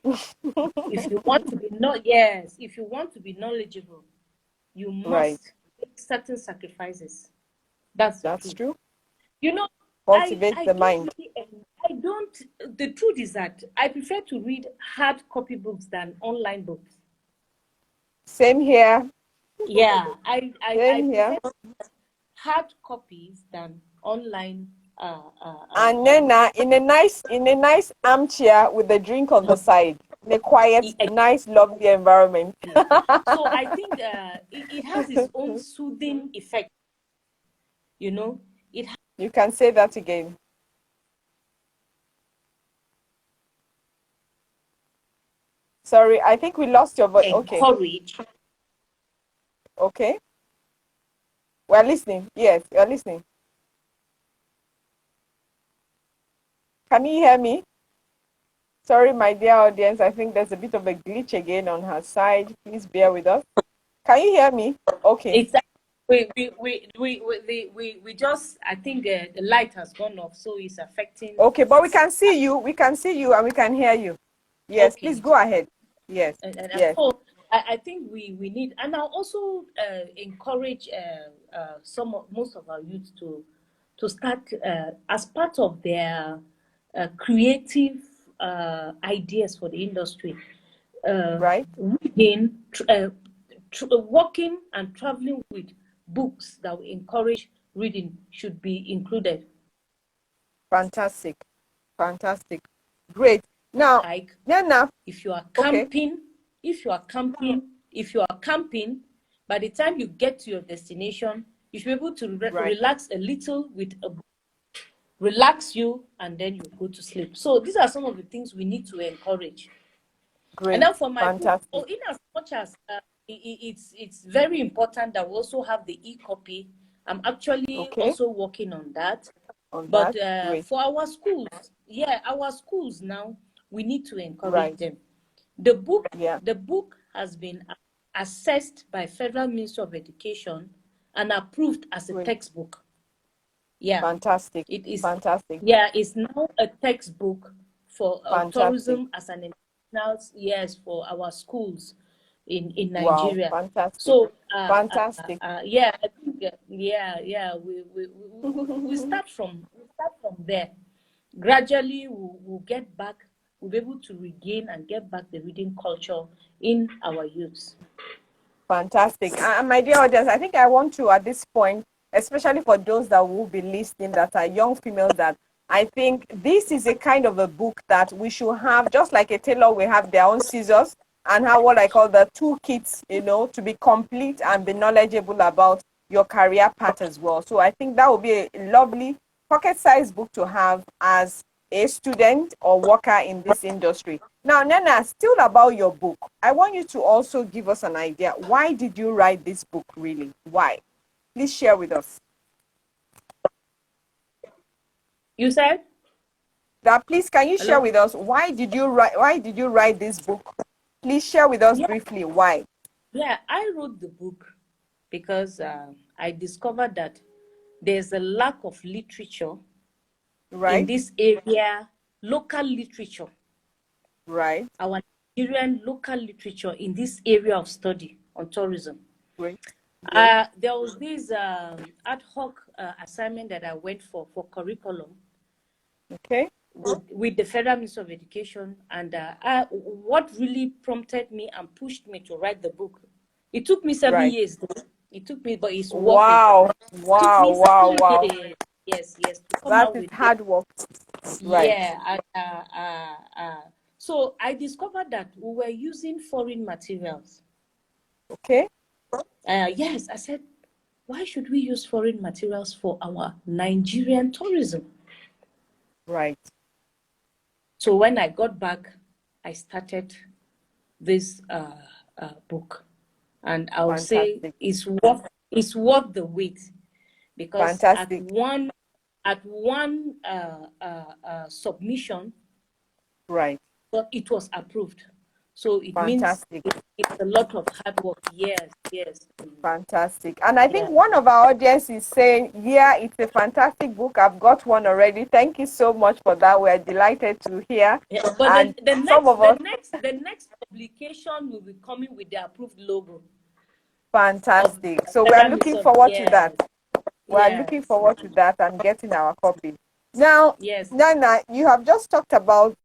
If you want to be not yes, if you want to be knowledgeable, you Right. must make certain sacrifices. That's the That's truth. true. You know, Cultivate I the don't mind. really I don't the truth is that I prefer to read hard copy books than online books. Same here. Yeah, I Same here. prefer hard copies than online And then in a nice armchair with a drink on the side, in a quiet, e- nice, lovely environment. exactly. So I think it has its own soothing effect, you know. It has You can say that again. Sorry, I think we lost your voice. Okay, encouraged. okay. We're listening. Yes, we're listening. Can you hear me? Sorry, my dear audience. I think there's a bit of a glitch again on her side. Please bear with us. Can you hear me? Okay. Exactly. We just, I think the light has gone off, so it's affecting. Okay, but we can see you. We can see you and we can hear you. Yes, please Okay. go ahead. Yes, And yes. so I think we need, and I'll also encourage most of our youth to start as part of their creative ideas for the industry. Right? Reading, working and traveling with books that will encourage reading should be included. Fantastic. Fantastic. Great. Now, Hike, Nanna, if you are okay, camping, if you are camping, by the time you get to your destination, you should be able to right. relax a little with a book, relax you, and then you go to sleep. So these are some of the things we need to encourage. And Great. then for my book, Fantastic. in as much as it's very important that we also have the e-copy, I'm actually Okay. also working on that. On But that. Great. for our schools, our schools now, we need to encourage Right. them. The book, Yeah. the book has been assessed by Federal Ministry of Education and approved as a Great. textbook. Yeah, Fantastic. it is. Fantastic. Yeah, it's now a textbook for Fantastic. tourism as an international. Yes, for our schools in Wow. Nigeria. Fantastic. So Fantastic. yeah, I think yeah, we start from there. Gradually, we'll get back. We'll be able to regain and get back the reading culture in our youths. Fantastic. And my dear audience, I think I want to, at this point, especially for those that will be listening that are young females, that I think this is a kind of a book that we should have, just like a tailor will have their own scissors and have what I call the toolkits, to be complete and be knowledgeable about your career path as well. So I think that would be a lovely pocket-sized book to have as a student or worker in this industry. Now, Nanna, still about your book, I want you to also give us an idea. Why did you write this book, really? Why? Please share with us. You said? That please, can you share Hello? with us why did you write this book? Please share with us Yeah, briefly why. yeah. I wrote the book because I discovered that there's a lack of literature in Right? this area, local literature, Right. our Nigerian local literature in this area of study on tourism. Great. Great. There was this ad hoc assignment that I went for curriculum Okay. with the Federal Ministry of Education, and what really prompted me and pushed me to write the book. It took me 7 years, though. It took me, but it's worth it. Wow. It took Wow. me Wow. 7 Wow. years, yes, to come That out is with it. hard work. Right. Yeah, so I discovered that we were using foreign materials. Okay. Yes, I said, why should we use foreign materials for our Nigerian tourism? Right. So when I got back, I started this book, and I'll say Fantastic. it's worth the wait, because at Fantastic. one submission, Right. but it was approved. So it means Fantastic. it's a lot of hard work. Yes. Fantastic. And I think Yeah. one of our audience is saying, yeah, it's a fantastic book. I've got one already. Thank you so much for that. We're delighted to hear. Yeah. But And the some next of us, the next publication will be coming with the approved logo of fantastic. So we are Federal looking Mission. forward to Yes. that. We are looking forward to that and getting our copy. Now, Yes. Nana, you have just talked about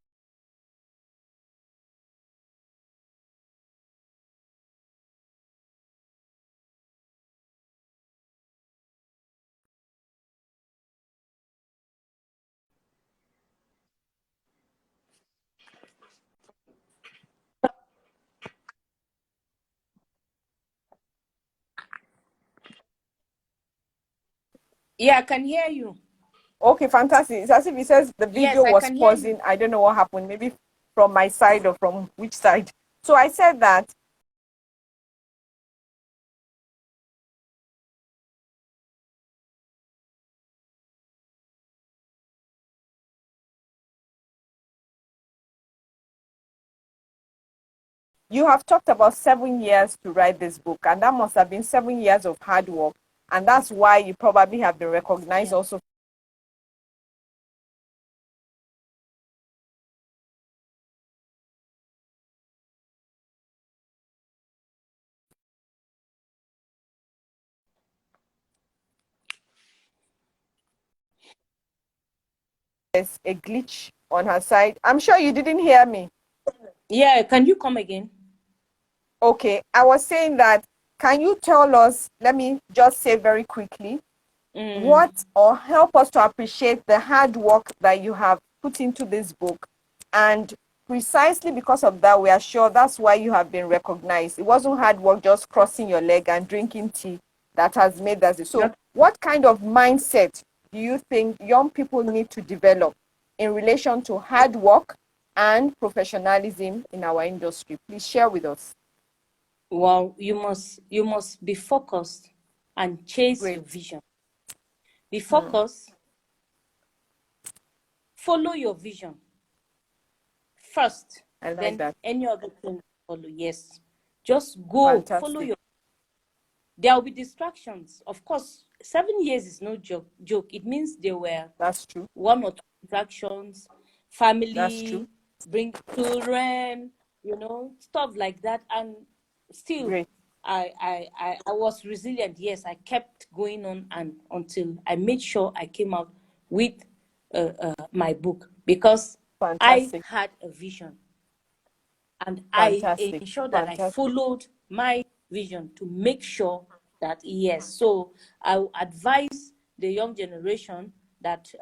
Yeah, I can hear you. okay, fantastic. It's as if it says the Yes, video I was can hear you. pausing. I don't know what happened, maybe from my side or from which side. So I said that you have talked about 7 years to write this book, and that must have been 7 years of hard work. And that's why you probably have been recognized Yeah. also. There's a glitch on her side. I'm sure you didn't hear me. Yeah, can you come again? Okay, I was saying that, can you tell us, let me just say very quickly, what or help us to appreciate the hard work that you have put into this book, and precisely because of that we are sure that's why you have been recognized. It wasn't hard work just crossing your leg and drinking tea that has made us. So what kind of mindset do you think young people need to develop in relation to hard work and professionalism in our industry? Please share with us. Well, you must be focused and chase Great. your vision. Be focused, follow your vision first, I like then that. any other thing follow. Yes, just go follow Fantastic. your. There will be distractions, of course. 7 years is no joke. It means there were That's true. one or two distractions, That's true. family, bring children, stuff like that. And still, Great. I was resilient. Yes, I kept going on, and until I made sure I came out with my book, because I Fantastic. had a vision, and I Fantastic. ensured that I Fantastic. followed my vision to make sure that, yes. So I will advise the young generation that,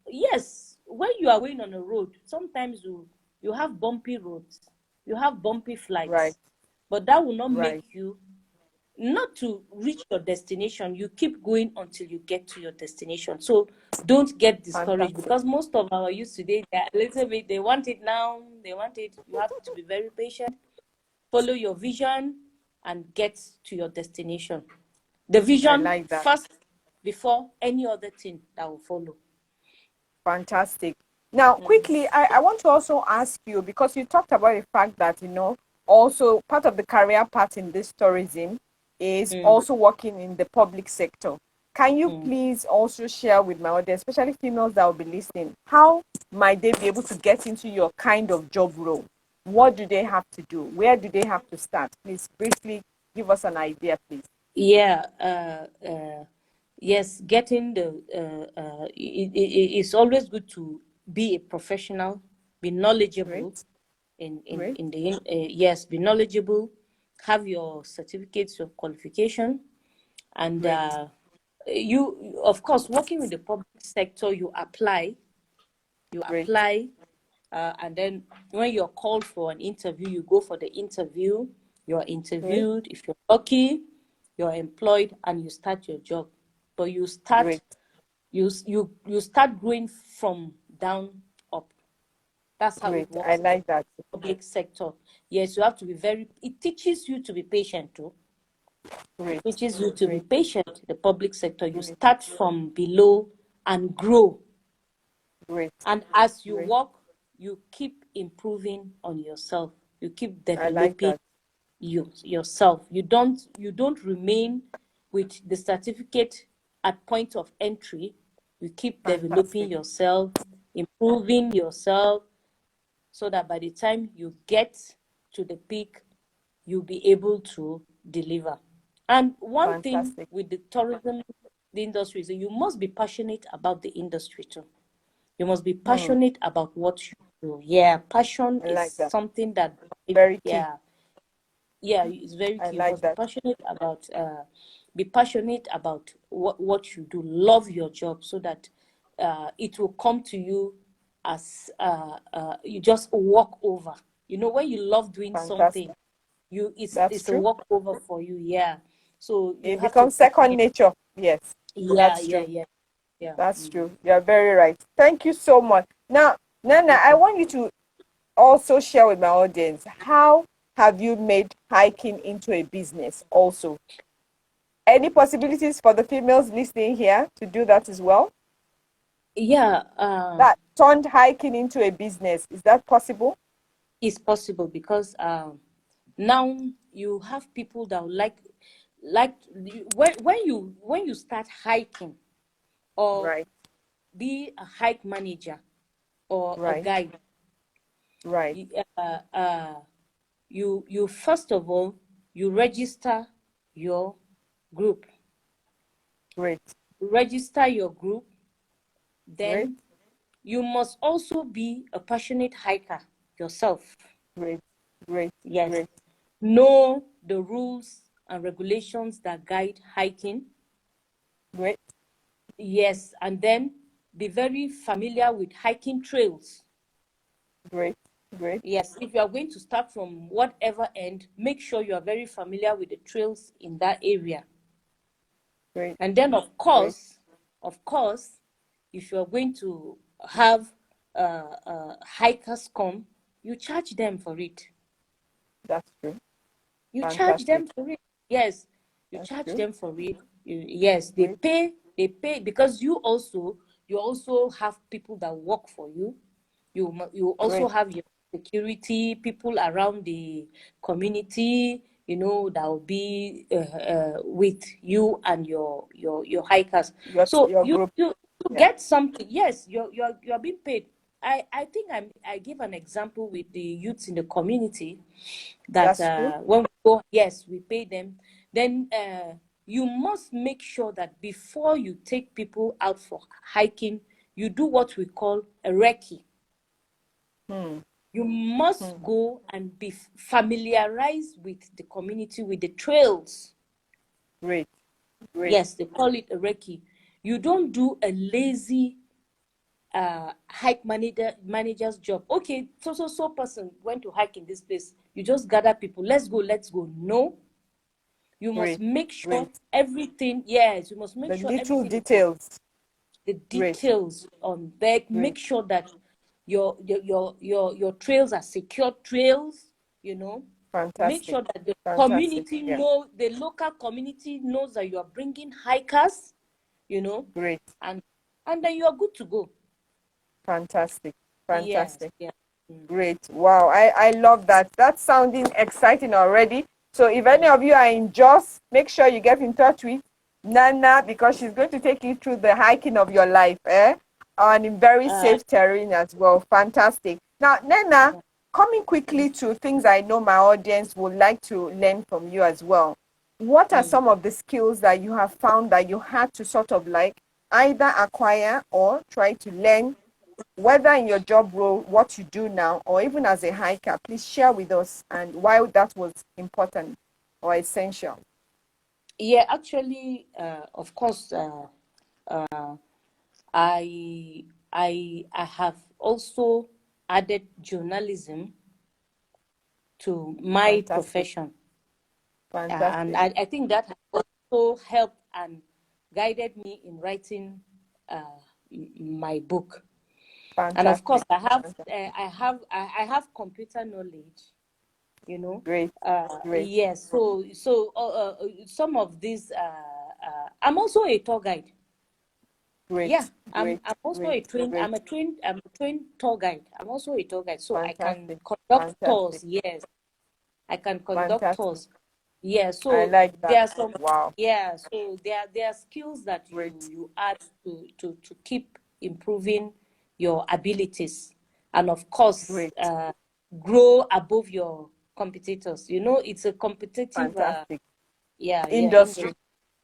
yes, when you are going on a road, sometimes you have bumpy roads, you have bumpy Right. flights, but that will not Right. make you not to reach your destination. You keep going until you get to your destination. So don't get discouraged, Fantastic. because most of our youth today, they're a little bit, they want it now, they want it. You have to be very patient, follow your vision, and get to your destination. The I vision like that. first before any other thing that will follow. Fantastic. Now, quickly, I want to also ask you, because you talked about the fact that, also part of the career path in this tourism is Mm, also working in the public sector. Can you mm. please also share with my audience, especially females that will be listening, how might they be able to get into your kind of job role? What do they have to do? Where do they have to start? Please briefly give us an idea, please. Yeah, yes, getting it's always good to be a professional, be knowledgeable Great, great, in the yes, be knowledgeable, have your certificates of qualification, and great, you, of course, working with the public sector, you great. apply, and then when you're called for an interview, you go for the interview, you're Great, interviewed. If you're lucky, you're employed, and you start your job. But great. you start growing from down up. That's how it Great. I works in the like that. public sector. Yes, you have to be very, it teaches you to be patient too. It Great. teaches you to be Great. patient. The public sector, you Great. start from below and grow. Great. And as you Great. work, you keep improving on yourself. You keep I like developing that. yourself. You don't remain with the certificate at point of entry. You keep developing Fantastic. yourself, improving yourself, so that by the time you get to the peak, you'll be able to deliver. And one thing Fantastic. with the tourism, the industry, is that you must be passionate about the industry too. You must be Hmm. passionate about what you do. Yeah, passion I is like that. something that, Very key. yeah, yeah, it's very I key. You like must be that. passionate about what you do. Love your job, so that it will come to you as you just walk over. When you love doing something, Fantastic. That's it's a true. walk over for you. Yeah. So you It have to be becomes second passionate. nature. Yes, Yeah, that's yeah, true. yeah, yeah. That's true. You're very right. Thank you so much. Now, Nana, I Okay. want you to also share with my audience, how have you made hiking into a business also? Any possibilities for the females listening here to do that as well? Yeah. That turned hiking into a business. Is that possible? It's possible, because now you have people that when you start hiking, or Right, be a hike manager or a right, guide. right. You first of all, you register your group. Great, Register your group. great, Then you must also be a passionate hiker yourself. great, great, Yes. great, Know the rules and regulations that guide hiking. great, Yes, and then be very familiar with hiking trails. great, great, Yes, if you are going to start from whatever end, make sure you are very familiar with the trails in that area. great, And then, great. of course, if you are going to have hikers come, you charge them for it. That's true. You charge Fantastic. them for it. Yes, you That's charge true. them for it. Yes, they Great. pay. They pay because you also You also have people that work for you. You also Great. have your security people around the community, that will be with you and your hikers. So Your you group. you, you Yeah. get something. Yes, you're being paid. I think I give an example with the youths in the community that That's true. when we go, yes, we pay them. Then you must make sure that before you take people out for hiking, you do what we call a recce. Hmm. You must Hmm. go and be familiarized with the community, with the trails. Great. Great. Yes, they call it a recce. You don't do a lazy hike manager's job. Okay, so person went to hike in this place. You just gather people. Let's go. No, you must Great. make sure Great. everything. Yes, you must make The sure little everything is details. the Great. details on there. Great. Make sure that your trails are secure trails. Make Fantastic. sure that the Fantastic. community Yeah. the local community knows that you are bringing hikers. you know Great. and and then you are good to go. Fantastic. Yes, Fantastic. yeah. Mm. Great. Wow. I love that. That's sounding exciting already. So if any Mm. of you are in Jos, make sure you get in touch with Nana because she's going to take you through the hiking of your life, and in very Uh, safe terrain as well. Fantastic. Now, Nana, coming quickly to things I know my audience would like to learn from you as well. What are mm. some of the skills that you have found that you had to sort of like either acquire or try to learn, whether in your job role, what you do now, or even as a hiker? Please share with us and why that was important or essential. Yeah, actually, of course, I I have also added journalism to my Fantastic. profession. And Fantastic. I think that has also helped and guided me in writing my book. And of course, Fantastic. I have computer knowledge. you know Great. Great. yes, some of these I'm also a tour guide. Yeah, Great. I'm Great. I'm also Great. a trained Great. I'm a trained tour guide. I'm also a tour guide, so I can Fantastic. conduct Fantastic. tours. Yes, I can conduct Fantastic. tours. Yeah, I so like that. there are some. Wow. Yeah, so there are skills that Great. you add to keep improving your abilities, and of course, Great. grow above your competitors. It's a competitive, Fantastic. yeah, Industry. industry. Mm.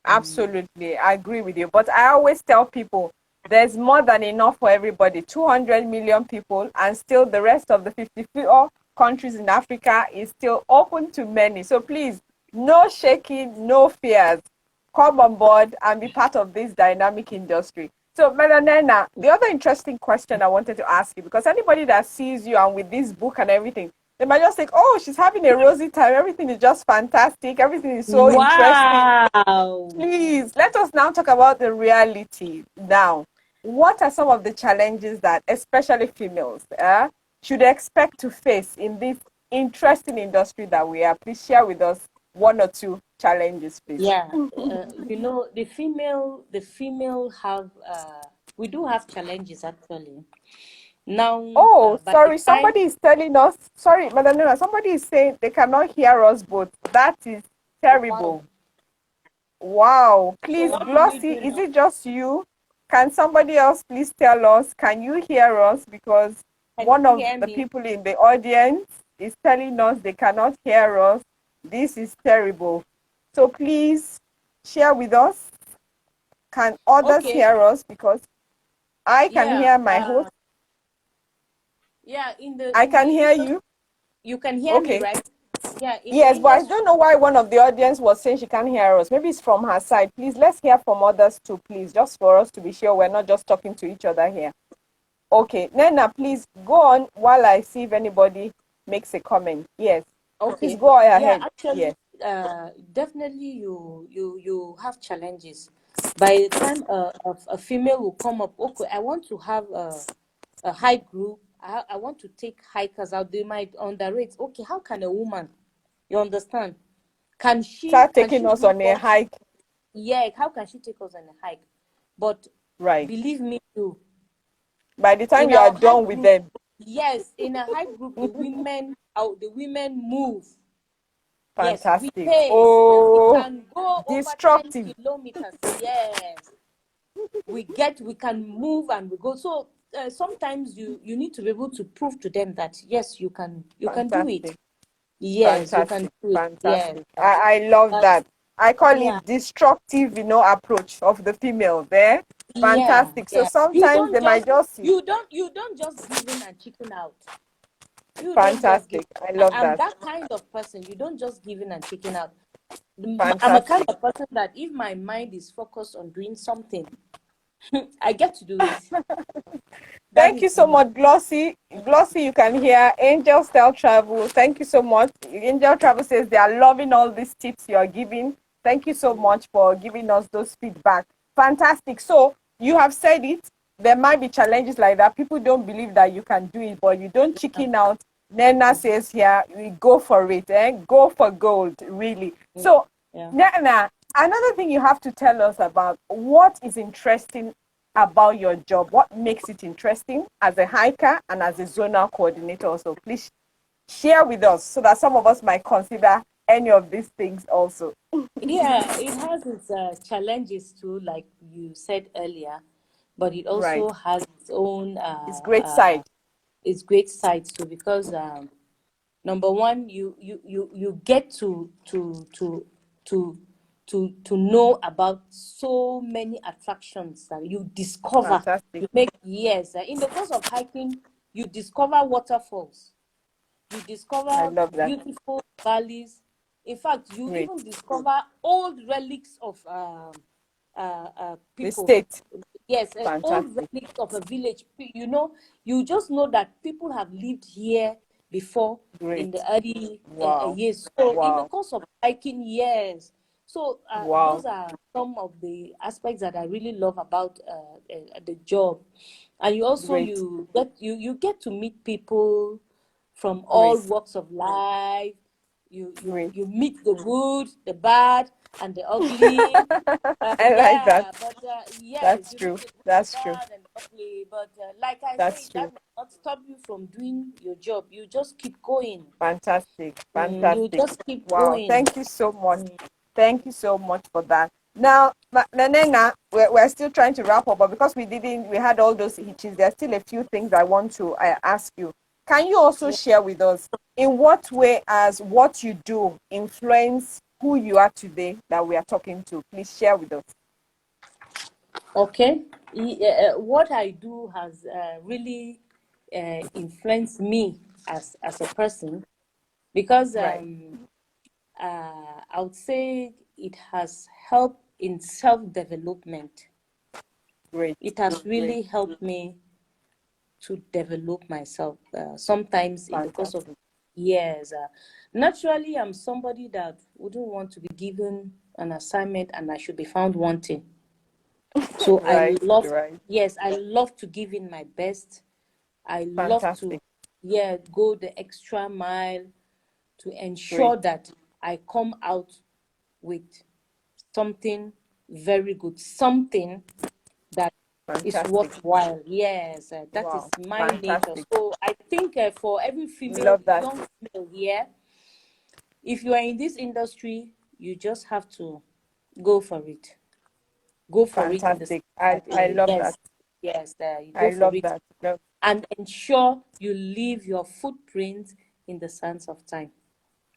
Absolutely. I agree with you. But I always tell people there's more than enough for everybody. 200 million people, and still the rest of the 54 countries in Africa is still open to many. So please, no shaking, no fears. Come on board and be part of this dynamic industry. So, Melanena, the other interesting question I wanted to ask you, because anybody that sees you and with this book and everything, they might just think, oh, she's having a rosy time. Everything is just fantastic. Everything is so interesting. Wow. Please, let us now talk about the reality now. What are some of the challenges that, especially females, should expect to face in this interesting industry that we are? Please share with us one or two challenges, please. Yeah, the female have we do have challenges actually. Now, Oh, by the sorry, time somebody is telling us. Sorry, Madam Nora, somebody is saying they cannot hear us both. That is wow, terrible. Wow. so Please, what do we Glossy, do is now? it just you? Can somebody else please tell us? Can you hear us? Because Can one you of hear the me? people in the audience is telling us they cannot hear us. This is terrible. So please share with us. Can others Okay, hear us? Because I can yeah, hear my host. yeah. I In the can hear industry, you. you can hear me, Okay. right? Yeah, in the Yes, but I industry. don't know why one of the audience was saying she can't hear us. Maybe it's from her side. Please, let's hear from others too, please, just for us to be sure we're not just talking to each other here. Okay, Nena, please go on while I see if anybody makes a comment. Yes, please Okay, go yeah. ahead. Actually, Yes, definitely, you have challenges. By the time a female will come up, okay, I want to have a hike group. I want to take hikers out. They might underrate. Okay, how can a woman? You understand? Can she start can taking she us do on a what? hike. Yeah, how can she take us on a hike? But Right. Believe me, too. By the time In you are our high done with group, them. yes, in a high group, the women move. Yes, we Fantastic. pace. We Oh, can go over 10 destructive. kilometers. Yes, we can move and we go. So sometimes you need to be able to prove to them that yes, you can do it. Fantastic. Yes, you can Fantastic. do it. Yes. Fantastic. I love Uh, that. I call yeah. it destructive, approach of the female there. Yeah. Fantastic. So Yeah. You sometimes don't they might just just see. you don't just give in and chicken out. You don't just give. Fantastic. I love I'm that. that kind of person. You don't just give in and chicken out. I'm a kind Fantastic. of person that if my mind is focused on doing something, I get to do it. That Thank you is so me. much, Glossy. Glossy, you can hear Angel Style Travel. Thank you so much. Angel Travel says they are loving all these tips you are giving. Thank you so much for giving us those feedback. Fantastic. So you have said it. There might be challenges like that. People don't believe that you can do it, but you don't chicken out. Nena says here, we go for it, go for gold, really. So, Yeah. Nana, another thing you have to tell us about what is interesting about your job. What makes it interesting as a hiker and as a zonal coordinator? So please share with us so that some of us might consider any of these things also. Yeah, it has its challenges too, like you said earlier, but it Right. also has its own It's great side. its great sides too, because number one, you get to know about so many attractions that you discover. Fantastic. You make, yes, in the course of hiking, you discover waterfalls, you I discover love that. beautiful valleys. In fact, you Great. even discover old relics of The people. state. Yes, old Fantastic. relics of a village. You just know that people have lived here before in Great. the early Wow. years. So in the Wow. course of hiking, yes. So Wow. those are some of the aspects that I really love about the job. And you also Great. you get to meet people from all Great. walks of life. You you Great. you meet the good, the bad, and the ugly. I like that. Yeah, but yes, That's you meet true. the good, the That's true. bad, and the ugly. But like I That's say, true. that will not stop you from doing your job. You just keep going. Fantastic. You Fantastic. just keep Wow. going. Thank you so much. Thank you so much for that. Now, Nanena, we're still trying to wrap up, but because we had all those hitches, there's still a few things I want to ask you. Can you also Yeah. share with us in what way as what you do influence who you are today that we are talking to? Please share with us. Okay. What I do has really influenced me as a person, because Right. I would say it has helped in self-development. Great. It has Great. really helped me to develop myself. Sometimes in the course of Fantastic. years, naturally, I'm somebody that wouldn't want to be given an assignment and I should be found wanting. So Right. Right. yes, I love to give in my best. I love to, Fantastic. yeah, go the extra mile to Great. ensure that I come out with something very good, something that is Fantastic. worthwhile. Yes, that Wow. is my nature. Fantastic. So I think for every female, Love that. young female here, if you are in this industry, you just have to go for it. Go for it in the sense Fantastic. I, that I love that. yes, yes, you go I for love it, that. Love, and ensure you leave your footprint in the sands of time,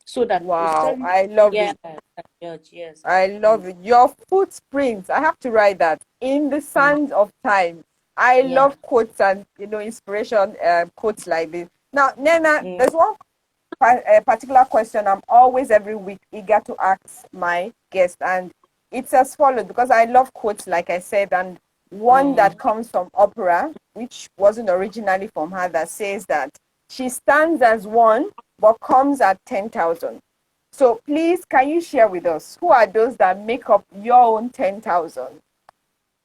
so that wow. posterity, I love yeah, it. can judge. Yes. I love it. Your footprints. I have to write that in the Mm. sands of time. I Yeah. love quotes and inspiration quotes like this. Now, Nena, Mm. there's one a particular question I'm always every week eager to ask my guest, and it's as follows because I love quotes, like I said, and one Mm. that comes from Oprah, which wasn't originally from her, that says that she stands as one but comes at 10,000. So please, can you share with us who are those that make up your own 10,000?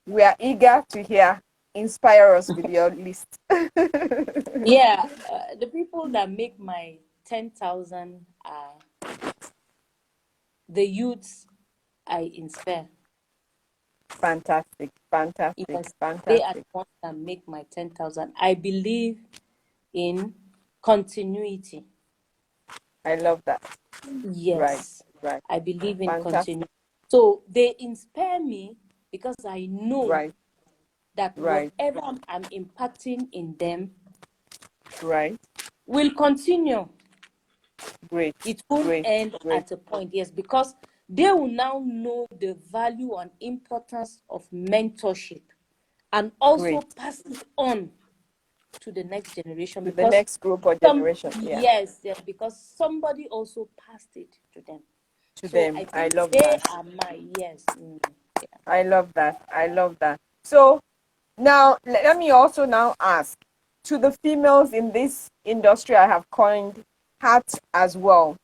We are eager to hear. Inspire us with your list. Yeah, the people that make my 10,000 are the youths I inspire. Fantastic, fantastic, Yes, they at fantastic. once can make my 10,000. I believe in continuity. I love that. Right, Yes, right. I believe in Fantastic. continuity. So they inspire me because I know Right, that right, whatever I'm impacting in them right. will continue. Great, It won't great, end great, at a point, yes, because they will now know the value and importance of mentorship and also great. pass it on to the next generation To the because next group or generation. Yeah. because somebody also passed it to them. To So them. I I think love they that. are my yeah. I love that. I love that. So now let me also now ask to the females in this industry I have coined hat as well.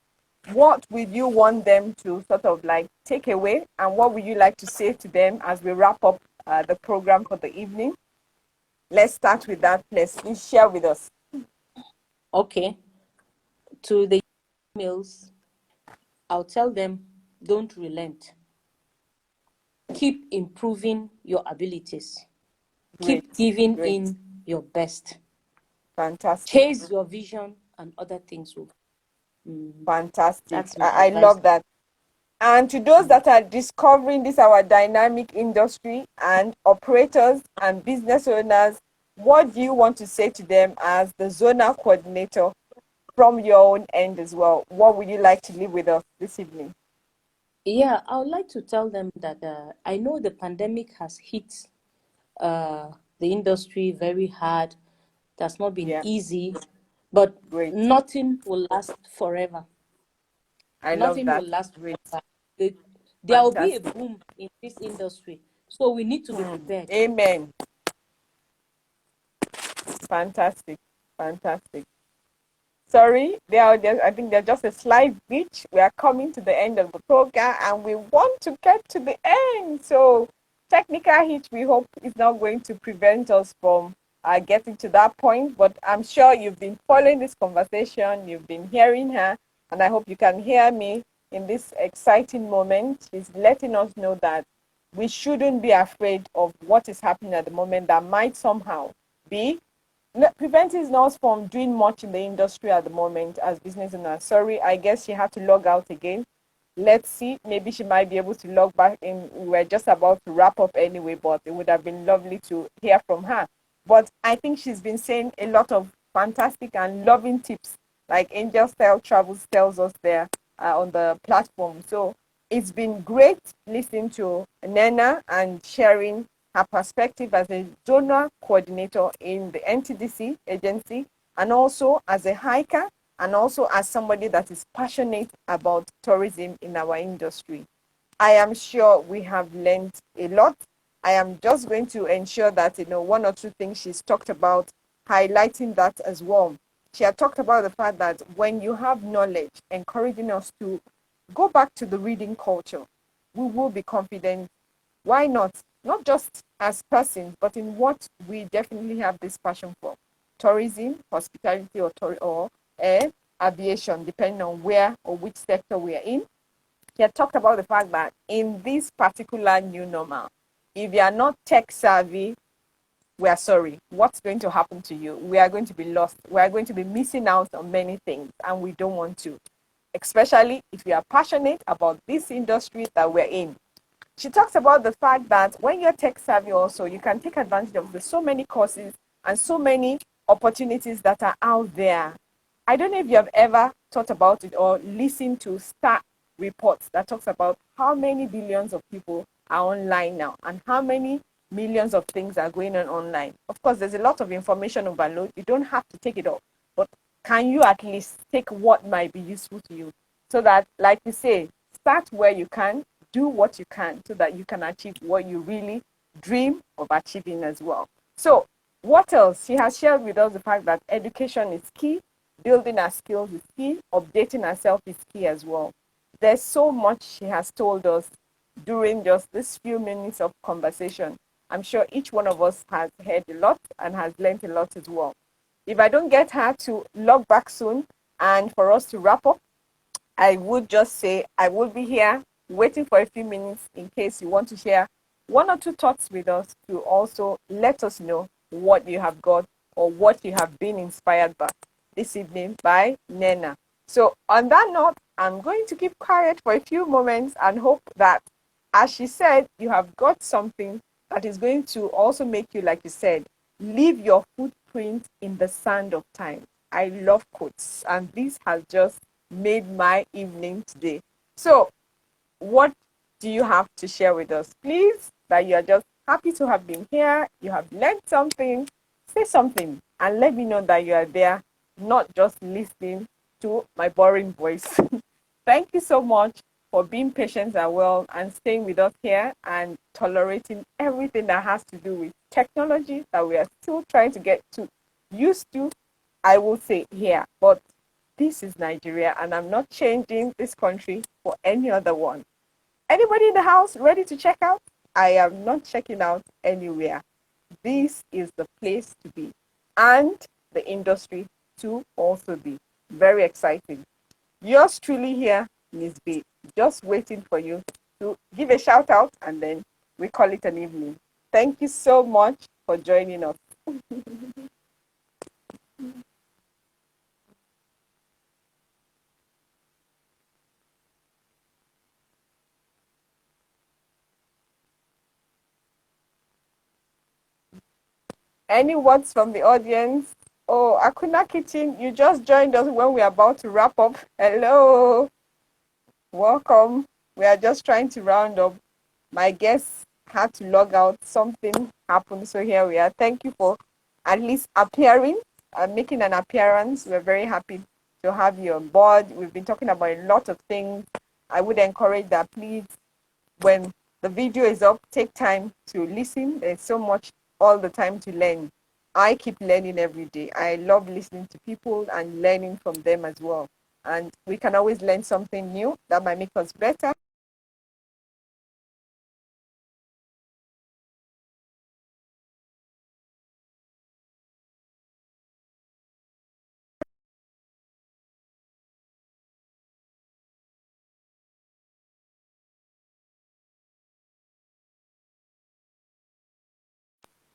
What would you want them to sort of like take away, and what would you like to say to them as we wrap up the program for the evening? Let's start with that. Please share with us. Okay, to the males, I'll tell them don't relent. Keep improving your abilities. Great, Keep giving great, in your best. fantastic, Chase your vision and other things will. fantastic. That's my I advice. love that. And to those that are discovering this our dynamic industry and operators and business owners, what do you want to say to them as the zonal coordinator from your own end as well? What would you like to leave with us this evening? Yeah, I would like to tell them that I know the pandemic has hit the industry very hard. It has not been Yeah, easy, but great. nothing will last forever. I love Nothing will that. last Great. forever. There will be a Fantastic. boom in this industry, so we need to be prepared. Amen. Fantastic. Fantastic. Sorry, I think they're just a slight glitch. We are coming to the end of the program and we want to get to the end. So, technical hitch, we hope, is not going to prevent us from getting to that point. But I'm sure you've been following this conversation, you've been hearing her, and I hope you can hear me in this exciting moment. She's letting us know that we shouldn't be afraid of what is happening at the moment that might somehow be preventing us from doing much in the industry at the moment as business owners. Sorry, I guess she had to log out again. Let's see. Maybe she might be able to log back in. We're just about to wrap up anyway, but it would have been lovely to hear from her. But I think she's been saying a lot of fantastic and loving tips, like Angel Style Travels tells us there on the platform. So it's been great listening to Nana and sharing her perspective as a zonal coordinator in the NTDC agency, and also as a hiker, and also as somebody that is passionate about tourism in our industry. I am sure we have learned a lot. I am just going to ensure that, one or two things she's talked about, highlighting that as well. She had talked about the fact that when you have knowledge, encouraging us to go back to the reading culture, we will be confident. Why not? Not just as persons, but in what we definitely have this passion for: tourism, hospitality, or aviation, depending on where or which sector we are in. He had talked about the fact that in this particular new normal, if you are not tech savvy, we are sorry. What's going to happen to you? We are going to be lost. We are going to be missing out on many things, and we don't want to, especially if we are passionate about this industry that we're in. She talks about the fact that when you're tech savvy also, you can take advantage of the so many courses and so many opportunities that are out there. I don't know if you have ever thought about it or listened to stat reports that talks about how many billions of people are online now and how many millions of things are going on online. Of course, there's a lot of information overload. You don't have to take it all, but can you at least take what might be useful to you so that, like we say, start where you can, do what you can so that you can achieve what you really dream of achieving as well. So, what else? She has shared with us the fact that education is key, building our skills is key, updating ourselves is key as well. There's so much she has told us during just these few minutes of conversation. I'm sure each one of us has heard a lot and has learned a lot as well. If I don't get her to log back soon and for us to wrap up, I would just say I will be here waiting for a few minutes in case you want to share one or two thoughts with us to also let us know what you have got or what you have been inspired by this evening by Nanna. So, on that note, I'm going to keep quiet for a few moments and hope that, as she said, you have got something that is going to also make you, like you said, leave your footprint in the sand of time. I love quotes, and this has just made my evening today. So, what do you have to share with us, please? That you are just happy to have been here, you have learned something, say something, and let me know that you are there, not just listening to my boring voice. Thank you so much for being patient as well and staying with us here and tolerating everything that has to do with technology that we are still trying to get to used to, I will say here. But this is Nigeria and I'm not changing this country for any other one. Anybody in the house ready to check out? I am not checking out anywhere. This is the place to be and the industry to also be. Very exciting. Yours truly here, Ms.B, just waiting for you to give a shout out and then we call it an evening. Thank you so much for joining us. Any words from the audience? Oh, Akuna Kitchen, you just joined us when we're about to wrap up. Hello, welcome. We are just trying to round up. My guest had to log out. Something happened, so here we are. Thank you for at least appearing and making an appearance. We're very happy to have you on board. We've been talking about a lot of things. I would encourage that please, when the video is up, take time to listen. There's so much all the time to learn. I keep learning every day. I love listening to people and learning from them as well. And we can always learn something new that might make us better.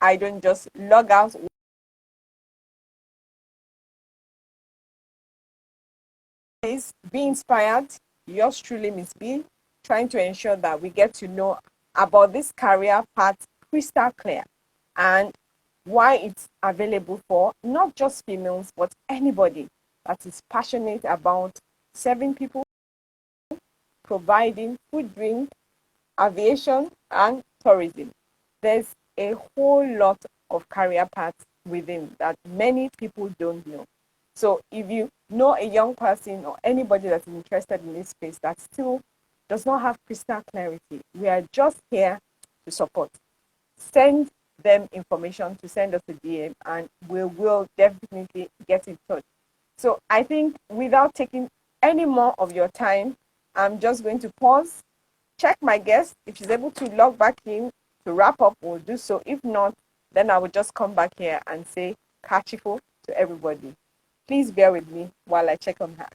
I don't just log out. Please be inspired. Yours truly, Ms. B, trying to ensure that we get to know about this career path crystal clear and why it's available for not just females, but anybody that is passionate about serving people, providing food, drink, aviation, and tourism. There's a whole lot of career paths within that many people don't know. So if you know a young person or anybody that's interested in this space that still does not have crystal clarity, we are just here to support. Send them information to send us a DM and we will definitely get in touch. So I think without taking any more of your time, I'm just going to pause, check my guest. If she's able to log back in to wrap up, we'll do so. If not, then I will just come back here and say kachifo to everybody. Please bear with me while I check on her.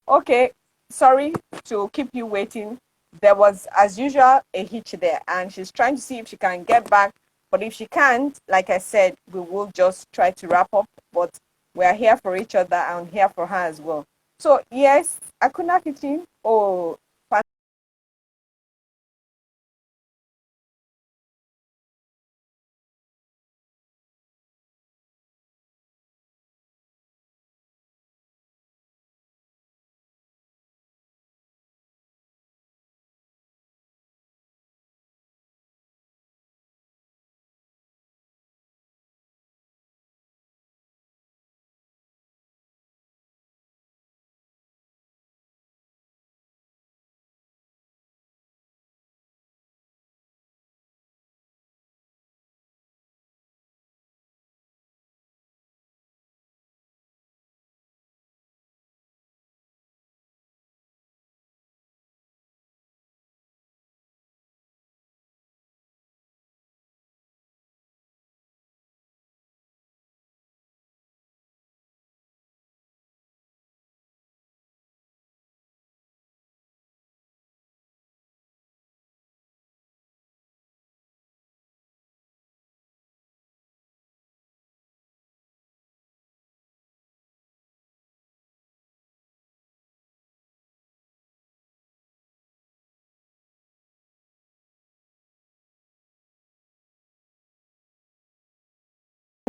Okay, sorry to keep you waiting. There was, as usual, a hitch there, and she's trying to see if she can get back. But if she can't, like I said, we will just try to wrap up. But we are here for each other and here for her as well. So, yes, Akuna Kitchen. Oh,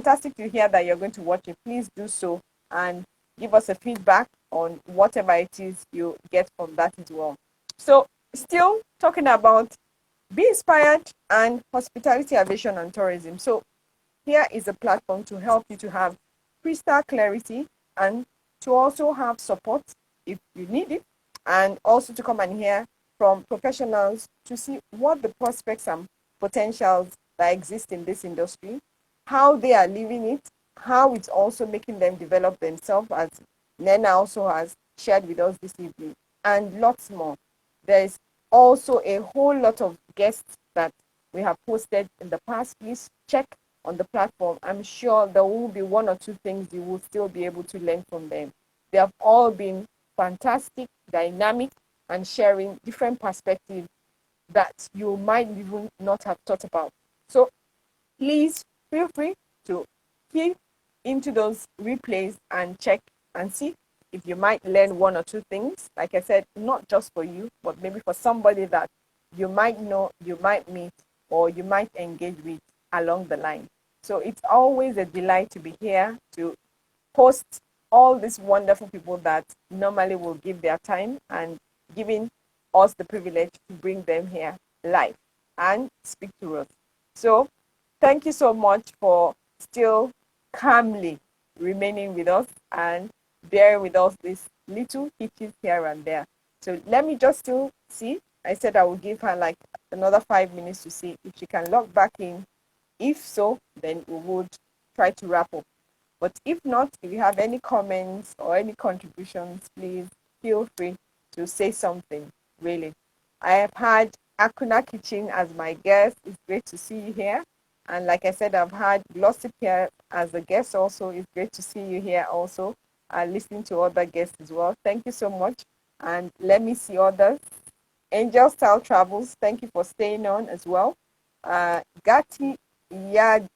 fantastic to hear that you're going to watch it. Please do so and give us a feedback on whatever it is you get from that as well. So, still talking about Be Inspired and Hospitality, Aviation, and Tourism. So, here is a platform to help you to have crystal clarity and to also have support if you need it, and also to come and hear from professionals to see what the prospects and potentials that exist in this industry, how they are living it, how it's also making them develop themselves, as Nena also has shared with us this evening, and lots more. There's also a whole lot of guests that we have posted in the past. Please check on the platform. I'm sure there will be one or two things you will still be able to learn from them. They have all been fantastic, dynamic, and sharing different perspectives that you might even not have thought about. So please feel free to keep into those replays and check and see if you might learn one or two things. Like I said, not just for you, but maybe for somebody that you might know, you might meet, or you might engage with along the line. So it's always a delight to be here to host all these wonderful people that normally will give their time and giving us the privilege to bring them here live and speak to us. So thank you so much for still calmly remaining with us and bearing with us these little hitches here and there. So let me just still see. I said I will give her like another 5 minutes to see if she can log back in. If so, then we would try to wrap up. But if not, if you have any comments or any contributions, please feel free to say something, really. I have had Akuna Kitchen as my guest. It's great to see you here. And like I said, I've had Glossip here as a guest also. It's great to see you here also. Listening to other guests as well. Thank you so much. And let me see others. Angel Style Travels, thank you for staying on as well. Gati Yad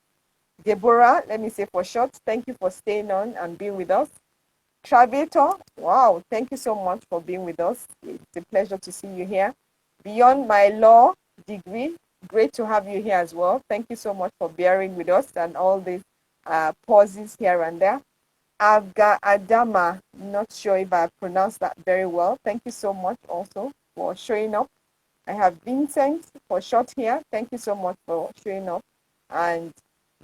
Deborah, let me say for short, thank you for staying on and being with us. Travator, wow, thank you so much for being with us. It's a pleasure to see you here. Beyond my law degree, great to have you here as well. Thank you so much for bearing with us and all these pauses here and there. Abga Adama, not sure if I pronounced that very well. Thank you so much also for showing up. I have Vincent for short here. Thank you so much for showing up. And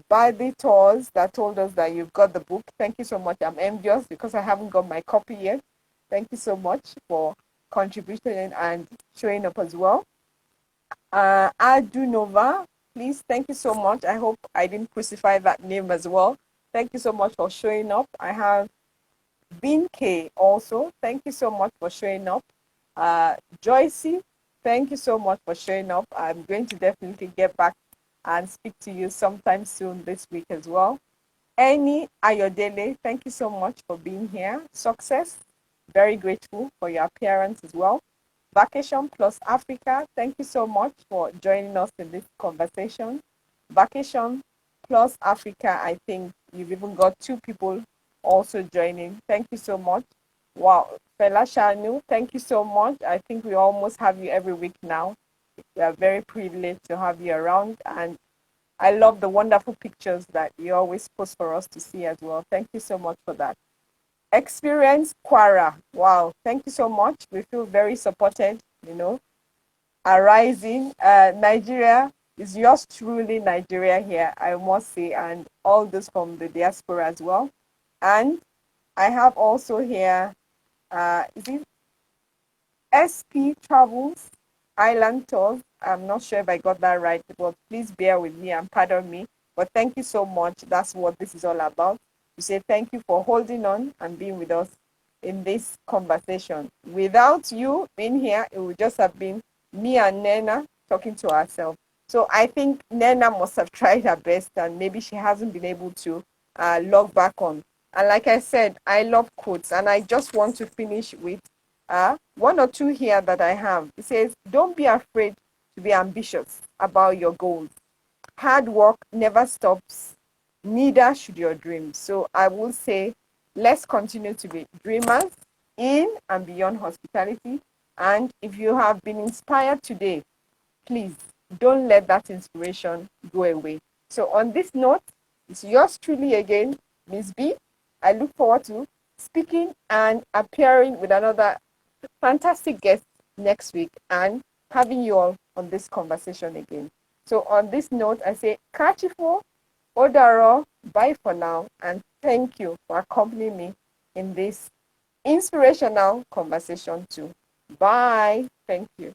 by the tours that told us that you've got the book. Thank you so much. I'm envious because I haven't got my copy yet. Thank you so much for contributing and showing up as well. Adunova, please, thank you so much. I hope I didn't crucify that name as well. Thank you so much for showing up. I have Bin K also. Thank you so much for showing up. Joycey, thank you so much for showing up. I'm going to definitely get back and speak to you sometime soon this week as well. Any Ayodele, thank you so much for being here. Success, very grateful for your appearance as well. Vacation Plus Africa, thank you so much for joining us in this conversation. Vacation Plus Africa, I think you've even got two people also joining. Thank you so much. Wow, Fela Shanu, thank you so much. I think we almost have you every week now. We are very privileged to have you around, and I love the wonderful pictures that you always post for us to see as well. Thank you so much for that. Experience Quara. Wow, thank you so much. We feel very supported, Arising, Nigeria is yours truly, Nigeria here, I must say, and all this from the diaspora as well. And I have also here, is it SP Travels Island Tours? I'm not sure if I got that right, but please bear with me and pardon me. But thank you so much. That's what this is all about. To say thank you for holding on and being with us in this conversation. Without you being here, it would just have been me and Nana talking to ourselves. So I think Nana must have tried her best and maybe she hasn't been able to log back on. And like I said, I love quotes and I just want to finish with one or two here that I have. It says, don't be afraid to be ambitious about your goals. Hard work never stops, neither should your dreams. So I will say, let's continue to be dreamers in and beyond hospitality. And if you have been inspired today, please don't let that inspiration go away. So on this note, it's yours truly again, Ms. B. I look forward to speaking and appearing with another fantastic guest next week and having you all on this conversation again. So on this note, I say Kachifo, Odaro, bye for now, and thank you for accompanying me in this inspirational conversation too. Bye. Thank you.